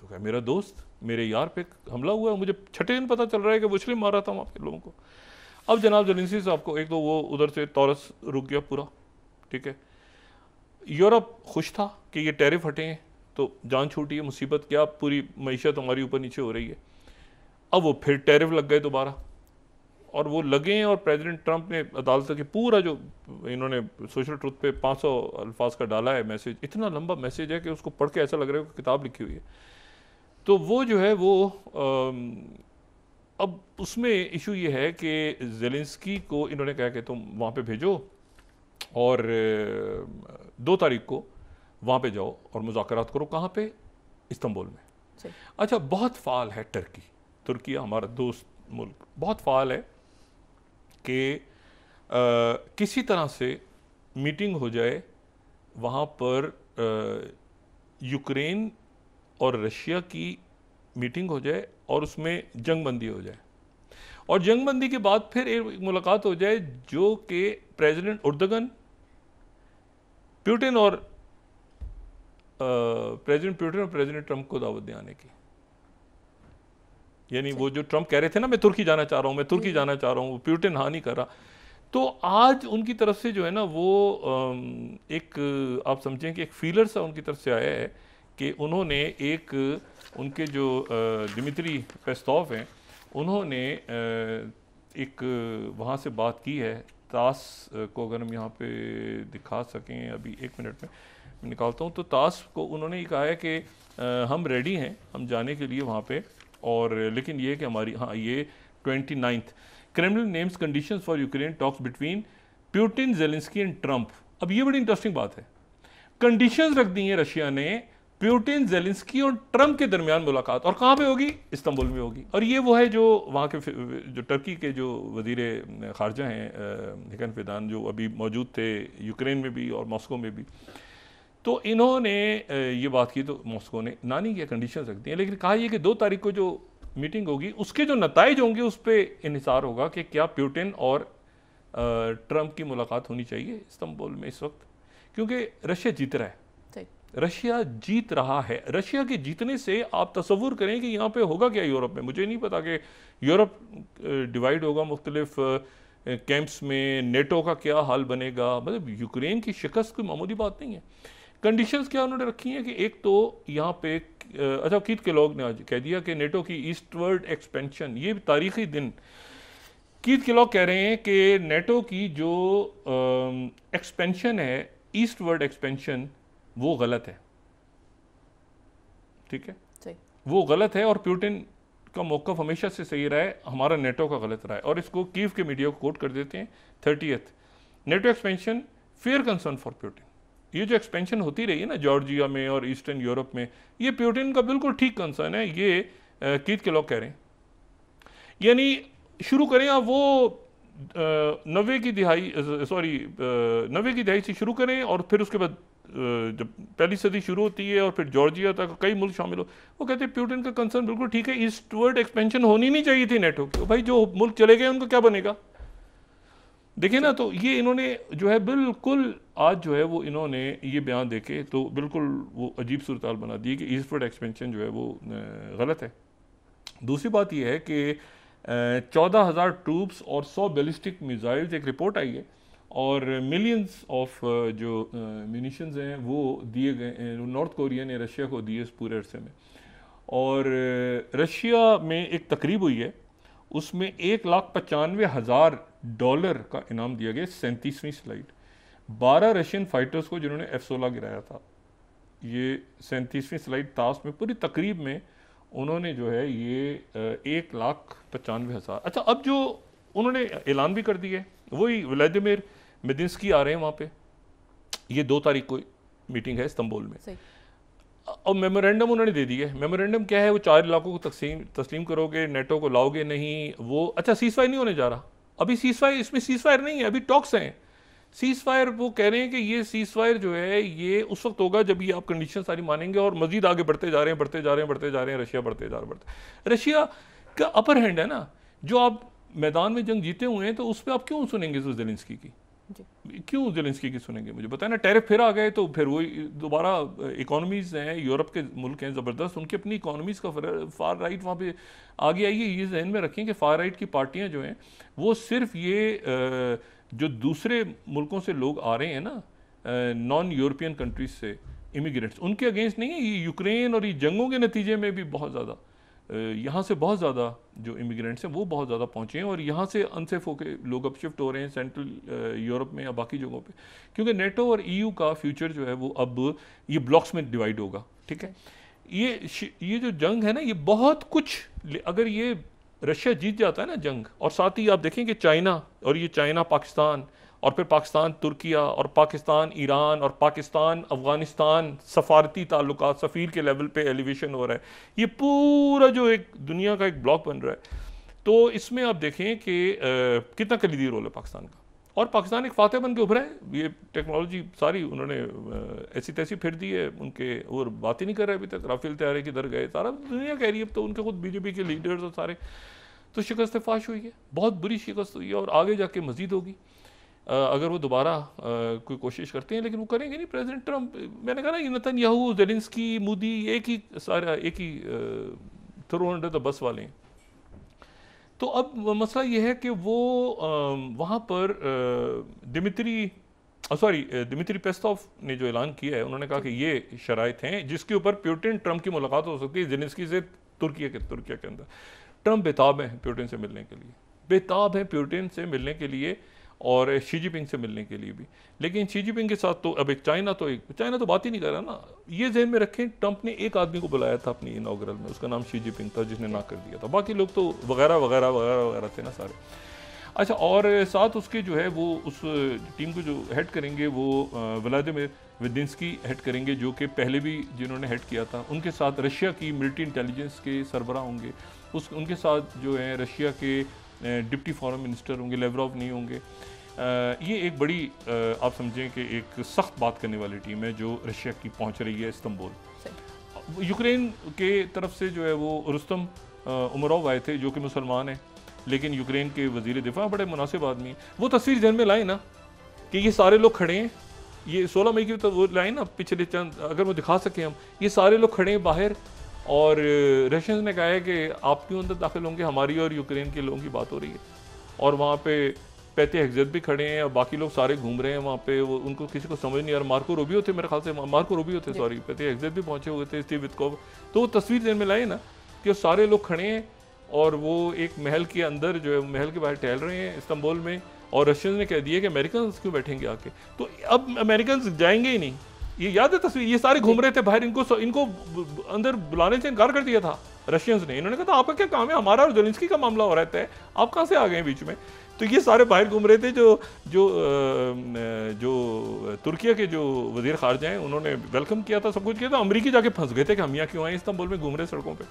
तो क्या मेरा दोस्त मेरे यार पे हमला हुआ है, मुझे छठे दिन पता चल रहा है कि मुस्लिम मारा था वहाँ पे लोगों को। अब जनाब ज़ेलेंस्की साहब को एक तो वो उधर से तौरस रुक गया पूरा, ठीक है। यूरोप खुश था कि ये टैरिफ हटे हैं तो जान छूटी है, मुसीबत क्या पूरी मईशत हमारी ऊपर नीचे हो रही है। अब वो फिर टैरिफ लग गए दोबारा और वो लगे हैं और प्रेसिडेंट ट्रंप ने अदालत के पूरा जो इन्होंने सोशल ट्रुथ पे 500 अल्फाज का डाला है मैसेज, इतना लंबा मैसेज है कि उसको पढ़ के ऐसा लग रहा है कि किताब लिखी हुई है। तो वो जो है वो अब उसमें इशू ये है कि ज़ेलेंस्की को इन्होंने कहा कि तुम वहाँ पे भेजो और 2 तारीख को वहाँ पे जाओ और मुज़ाकरात करो। कहाँ पे? इस्तांबुल में। अच्छा, बहुत फ़ाल है तुर्की हमारा दोस्त मुल्क, बहुत फ़ाल है कि किसी तरह से मीटिंग हो जाए वहाँ पर, यूक्रेन और रशिया की मीटिंग हो जाए और उसमें जंगबंदी हो जाए और जंगबंदी के बाद फिर एक मुलाकात हो जाए जो कि प्रेसिडेंट उर्दगन, पुतिन और प्रेसिडेंट ट्रंप को दावत दे आने की। यानी वो जो ट्रंप कह रहे थे ना मैं तुर्की जाना चाह रहा हूँ, मैं तुर्की जाना चाह रहा हूँ, पुतिन हाँ नहीं कर रहा। तो आज उनकी तरफ से जो है ना वो एक आप समझें कि एक फीलर सा उनकी तरफ से आया है कि उन्होंने एक उनके जो दिमित्री पेस्कोव हैं उन्होंने एक वहाँ से बात की है। तास को अगर हम यहाँ पे दिखा सकें, अभी 1 मिनट में मैं निकालता हूँ। तो तास को उन्होंने कहा है कि हम रेडी हैं हम जाने के लिए वहाँ पे, और लेकिन ये कि हमारी हाँ ये 29 Kremlin names conditions for Ukraine talks between Putin, Zelensky and Trump. अब ये बड़ी इंटरेस्टिंग बात है, कंडीशंस रख दी हैं रशिया ने पुतिन, ज़ेलेंस्की और ट्रंप के दरमियान मुलाकात, और कहाँ पे होगी? इस्तांबुल में होगी। और ये वो है जो वहाँ के जो टर्की के जो वज़ीर ख़ारजा हैं हिकन फिदान, जो अभी मौजूद थे यूक्रेन में भी और मॉस्को में भी। तो इन्होंने ये बात की तो मॉस्को ने ना नहीं किया, कंडीशन रख दी हैं, लेकिन कहा ये कि 2 तारीख को जो मीटिंग होगी उसके जो नताइज होंगे उस पर इन्हिसार होगा कि क्या पुतिन और ट्रंप की मुलाकात होनी चाहिए इस्तांबुल में इस वक्त, क्योंकि रशिया जीत रहा है। रशिया जीत रहा है। रशिया के जीतने से आप तसव्वुर करें कि यहाँ पे होगा क्या यूरोप में। मुझे नहीं पता कि यूरोप डिवाइड होगा मुख्तलिफ कैंप्स में, नेटो का क्या हाल बनेगा। मतलब यूक्रेन की शिकस्त कोई मामूली बात नहीं है। कंडीशंस क्या उन्होंने रखी हैं कि एक तो यहाँ पे अच्छा कीथ केलॉग ने आज कह दिया कि नेटो की ईस्टवर्ड एक्सपेंशन, ये तारीखी दिन कीथ केलॉग कह रहे हैं कि नेटो की जो एक्सपेंशन है, ईस्टवर्ड एक्सपेंशन, वो गलत है। ठीक है, वो गलत है और पुतिन का मौक़िफ़ हमेशा से सही रहा है, हमारा नेटो का गलत रहा है। और इसको कीव के मीडिया को कोट कर देते हैं 30th, NATO expansion fair concern for Putin. ये जो एक्सपेंशन होती रही है ना जॉर्जिया में और ईस्टर्न यूरोप में, ये पुतिन का बिल्कुल ठीक कंसर्न है। ये कीथ के लोग कह रहे हैं। यानी शुरू करें आप वो 90 की दहाई से शुरू करें और फिर उसके बाद जब पहली सदी शुरू होती है और फिर जॉर्जिया तक कई मुल्क शामिल हो, वो कहते हैं पुतिन का कंसर्न बिल्कुल ठीक है, ईस्टवर्ड एक्सपेंशन होनी नहीं चाहिए थी नेटो की। भाई जो मुल्क चले गए उनको क्या बनेगा, देखिए ना। तो ये इन्होंने जो है बिल्कुल आज जो है वो इन्होंने ये बयान देके तो बिल्कुल वो अजीब सूरत हाल बना दी कि ईस्टवर्ड एक्सपेंशन जो है वो गलत है। दूसरी बात ये है कि 14,000 ट्रूप्स और 100 बैलिस्टिक मिसाइल्स, एक रिपोर्ट आई है, और मिलियंस ऑफ जो म्यूनिशंस हैं वो दिए गए नॉर्थ कोरिया ने रशिया को दिए इस पूरे अरसे में। और रशिया में एक तकरीब हुई है, उसमें $1,95,000 का इनाम दिया गया। 37वीं स्लाइड, 12 रशियन फाइटर्स को जिन्होंने F-16 गिराया था। ये 37वीं स्लाइड तास में पूरी तकरीब में उन्होंने जो है ये 1,95,000। अच्छा, अब जो उन्होंने ऐलान भी कर दिया, वही व्लादिमीर मेदिंस्की आ रहे हैं वहाँ पे, ये 2 तारीख को मीटिंग है इस्तांबुल में। और मेमोरेंडम उन्होंने दे दिया है। मेमोरेंडम क्या है? वो 4 इलाकों को तस्लीम करोगे, नेटो को लाओगे नहीं, वो अच्छा सीज़फायर नहीं होने जा रहा अभी। सीज़फायर, इसमें सीज़फायर नहीं है, अभी टॉक्स हैं। सीज़फायर वो कह रहे हैं कि ये सीज़फायर जो है ये उस वक्त होगा जब ये आप कंडीशन सारी मानेंगे और मजीद आगे बढ़ते जा रहे हैं रशिया बढ़ते जा रहे हैं। रशिया का अपर हैंड है ना, जो आप मैदान में जंग जीते हुए हैं, तो उस पर आप क्यों सुनेंगे ज़ेलेंस्की की? क्यों ज़ेलेंस्की की सुनेंगे? मुझे बताया ना, टैरिफ फिर आ गए तो फिर वही दोबारा इकोनॉमीज़ हैं, यूरोप के मुल्क हैं ज़बरदस्त, उनकी अपनी इकोनॉमीज़ का फार राइट वहाँ पे आगे आई है। ये जहन में रखें कि फार राइट की पार्टियाँ जो हैं वो सिर्फ ये जो दूसरे मुल्कों से लोग आ रहे हैं ना, नॉन यूरोपियन कंट्रीज से इमिग्रेंट्स, उनके अगेंस्ट नहीं है। ये यूक्रेन और ये जंगों के नतीजे में भी बहुत ज़्यादा यहाँ से बहुत ज़्यादा जो इमिग्रेंट्स हैं वो बहुत ज़्यादा पहुँचे हैं, और यहाँ से अनसेफ होकर लोग अब शिफ्ट हो रहे हैं सेंट्रल यूरोप में या बाकी जगहों पे, क्योंकि नेटो और ईयू का फ्यूचर जो है वो अब ये ब्लॉक्स में डिवाइड होगा। ठीक है, ये जो जंग है ना, ये बहुत कुछ, अगर ये रशिया जीत जाता है ना जंग, और साथ ही आप देखें कि चाइना, और ये चाइना पाकिस्तान, और फिर पाकिस्तान तुर्किया, और पाकिस्तान ईरान, और पाकिस्तान अफ़गानिस्तान, सफारती ताल्लुकात, सफ़ीर के लेवल पे एलिवेशन हो रहा है, ये पूरा जो एक दुनिया का एक ब्लॉक बन रहा है। तो इसमें आप देखें कि कितना कलीदी रोल है पाकिस्तान का, और पाकिस्तान एक फातह बन के उभरा है। ये टेक्नोलॉजी सारी उन्होंने ऐसी तैसी फिर दी है उनके, और बात ही नहीं कर रहे अभी तक। राफेल तैयारी किधर गए, सारा दुनिया कह रही है, तो उनके खुद बीजेपी के लीडर्स और सारे, तो शिकस्त फाश हुई है, बहुत बुरी शिकस्त हुई है, और आगे जाके मजीद होगी अगर वो दोबारा कोई कोशिश करते हैं, लेकिन वो करेंगे नहीं। प्रेसिडेंट ट्रंप, मैंने कहा ना, नेतन्याहू, ज़ेलेंस्की, मोदी एक ही थ्रो अंडर द बस वाले हैं। तो अब मसला ये है कि वो वहाँ पर दिमित्री पेस्कोव ने जो ऐलान किया है, उन्होंने कहा कि ये शराइत हैं जिसके ऊपर पुतिन ट्रंप की मुलाकात हो सकती है ज़ेलेंस्की से तुर्किया के अंदर। ट्रंप बेताब है पुतिन से मिलने के लिए, बेताब है पुतिन से मिलने के लिए, और शी जिनपिंग से मिलने के लिए भी। लेकिन शी जिनपिंग के साथ तो अब चाइना तो बात ही नहीं कर रहा ना। ये जहन में रखें, ट्रंप ने एक आदमी को बुलाया था अपनी इनॉग्रल में, उसका नाम शी जिनपिंग था, जिसने ना कर दिया था। बाकी लोग तो वगैरह वगैरह वगैरह वगैरह थे ना सारे। अच्छा, और साथ उसके जो है वो उस टीम को जो हेड करेंगे वो व्लादिमीर मेदिंस्की हेड करेंगे, जो कि पहले भी जिन्होंने हेड किया था। उनके साथ रशिया की मिलिट्री इंटेलिजेंस के सरबराह होंगे, उनके साथ जो है रशिया के डिप्टी फॉरेन मिनिस्टर होंगे, लेवरोव नहीं होंगे। ये एक बड़ी आप समझें कि एक सख्त बात करने वाली टीम है जो रशिया की पहुंच रही है इस्तांबुल। यूक्रेन के तरफ से जो है वो रुस्तम उमरोव आए थे, जो कि मुसलमान हैं, लेकिन यूक्रेन के वज़ीर दिफा बड़े मुनासिब आदमी हैं। वो तस्वीर जहन में लाए ना कि ये सारे लोग खड़े हैं, ये 16 मई की तो वो लाए ना पिछले चंद, अगर वो दिखा सकें हम, ये सारे लोग खड़े हैं बाहर, और रशियंस ने कहा है कि आप क्यों अंदर दाखिल होंगे, हमारी और यूक्रेन के लोगों की बात हो रही है। और वहाँ पे पैते हेक्सेट भी खड़े हैं, और बाकी लोग सारे घूम रहे हैं वहाँ पे। वो उनको किसी को समझ नहीं आ रहा। मार्को रूबियो थे मेरे ख्याल से, पैते हेक्सेट भी पहुँचे हुए थे, स्टीव वित्कोव। तो वो तस्वीर देने में लाए ना कि सारे लोग खड़े हैं, और वो एक महल के अंदर जो है, महल के बाहर टहल रहे हैं इस्तांबुल में, और रशियंस ने कह दिया कि अमेरिकन क्यों बैठेंगे आके। तो अब अमेरिकन जाएंगे ही नहीं। ये याद है तस्वीर, ये सारे घूम रहे थे बाहर, इनको अंदर बुलाने से इनकार कर दिया था रशियंस ने। इन्होंने कहा था आपका क्या काम है, हमारा और ज़ेलेंस्की का मामला हो रहता है, आप कहाँ से आ गए बीच में। तो ये सारे बाहर घूम रहे थे। जो तुर्किया के जो वज़ीर ख़ारजा हैं, उन्होंने वेलकम किया था, सब कुछ किया था। अमरीकी जाके फंस गए थे कि हम यहाँ क्यों आए, इस्तांबुल में घूम रहे सड़कों पर।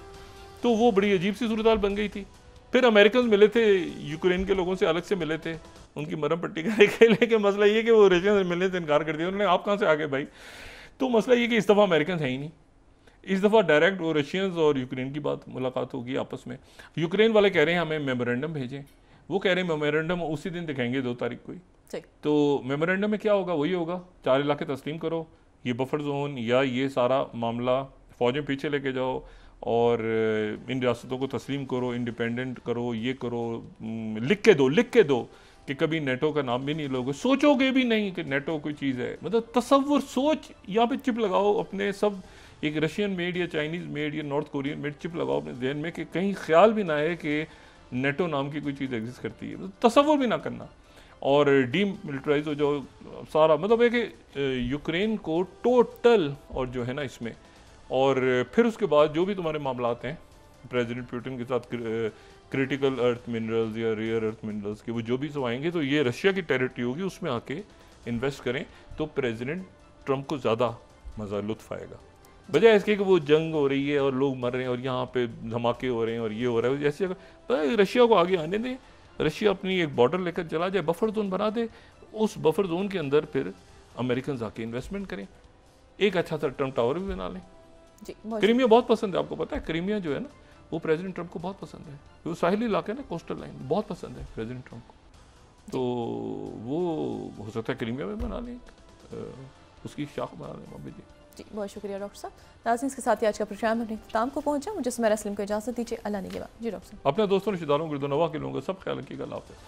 तो वो बड़ी अजीब सी सूरत हाल बन गई थी। फिर अमेरिकन मिले थे, यूक्रेन के लोगों से अलग से मिले थे, उनकी मरहम पट्टी करने के लिए। लेकिन मसला ये कि वो रशियन से मिलने से इनकार कर दिया उन्होंने, आप कहाँ से आ गए भाई। तो मसला ये कि इस दफ़ा अमेरिकन है ही नहीं, इस दफ़ा डायरेक्ट वो रशियंस और यूक्रेन की मुलाकात होगी आपस में। यूक्रेन वाले कह रहे हैं हमें मेमोरेंडम भेजें, वो कह रहे हैं मेमोरेंडम उसी दिन दिखाएंगे 2 तारीख को ही। तो मेमोरेंडम में क्या होगा, वही होगा 4 इलाके तस्लीम करो, ये बफर जोन या ये सारा मामला फ़ौजें पीछे लेके जाओ, और इन रियासतों को तस्लीम करो, इंडिपेंडेंट करो, ये करो, लिख के दो कि कभी नेटो का नाम भी नहीं लोगे, सोचोगे भी नहीं कि नेटो कोई चीज़ है। मतलब तसव्वुर, सोच, यहाँ पे चिप लगाओ अपने, सब एक रशियन मेड या चाइनीज़ मेड या नॉर्थ कोरियन मेड चिप लगाओ अपने जहन में कि कहीं ख्याल भी ना आए कि नेटो नाम की कोई चीज़ एग्जिस्ट करती है। मतलब तसव्वुर भी ना करना, और डीमिलिटराइज हो जाओ सारा। मतलब है कि यूक्रेन को टोटल, और जो है ना इसमें, और फिर उसके बाद जो भी तुम्हारे मामलात हैं प्रेसिडेंट पुतिन के साथ, क्रिटिकल अर्थ मिनरल्स या रेयर अर्थ मिनरल्स के, वो जो भी सब आएंगे तो ये रशिया की टेरिटरी होगी, उसमें आके इन्वेस्ट करें तो प्रेसिडेंट ट्रंप को ज़्यादा मज़ा लुत्फ़ आएगा, बजाय इसके कि वो जंग हो रही है और लोग मर रहे हैं और यहाँ पे धमाके हो रहे हैं और ये हो रहा है। जैसे रशिया को आगे आने दें, रशिया अपनी एक बॉर्डर लेकर चला जाए, बफर जोन बना दे, उस बफर जोन के अंदर फिर अमेरिकन आके इन्वेस्टमेंट करें, एक अच्छा सा ट्रंप टावर भी बना लें। क्रीमिया बहुत पसंद है, आपको पता है क्रीमिया जो है ना वो प्रेसिडेंट ट्रंप को बहुत पसंद है, वो साहिली इलाका है ना, कोस्टल लाइन, बहुत पसंद है प्रेसिडेंट ट्रंप को। तो वो हो सकता है क्रीमिया में बना लें, उसकी शाख बना लें वहाँ जी। जी बहुत शुक्रिया डॉक्टर साहब। नाज़रीन इसके साथ ही आज का प्रोग्राम अपने इख्तिताम को पहुँचा। मुझे सुमेरा सलीम को इजाज़त दीजिए। अल्लाह ने के बाद जी डॉक्टर साहब। अपने दोस्तों रिश्तेदारों गिरदोनवा के लोगों का सब ख्याल रखिएगा। अल्लाह हाफ़िज़।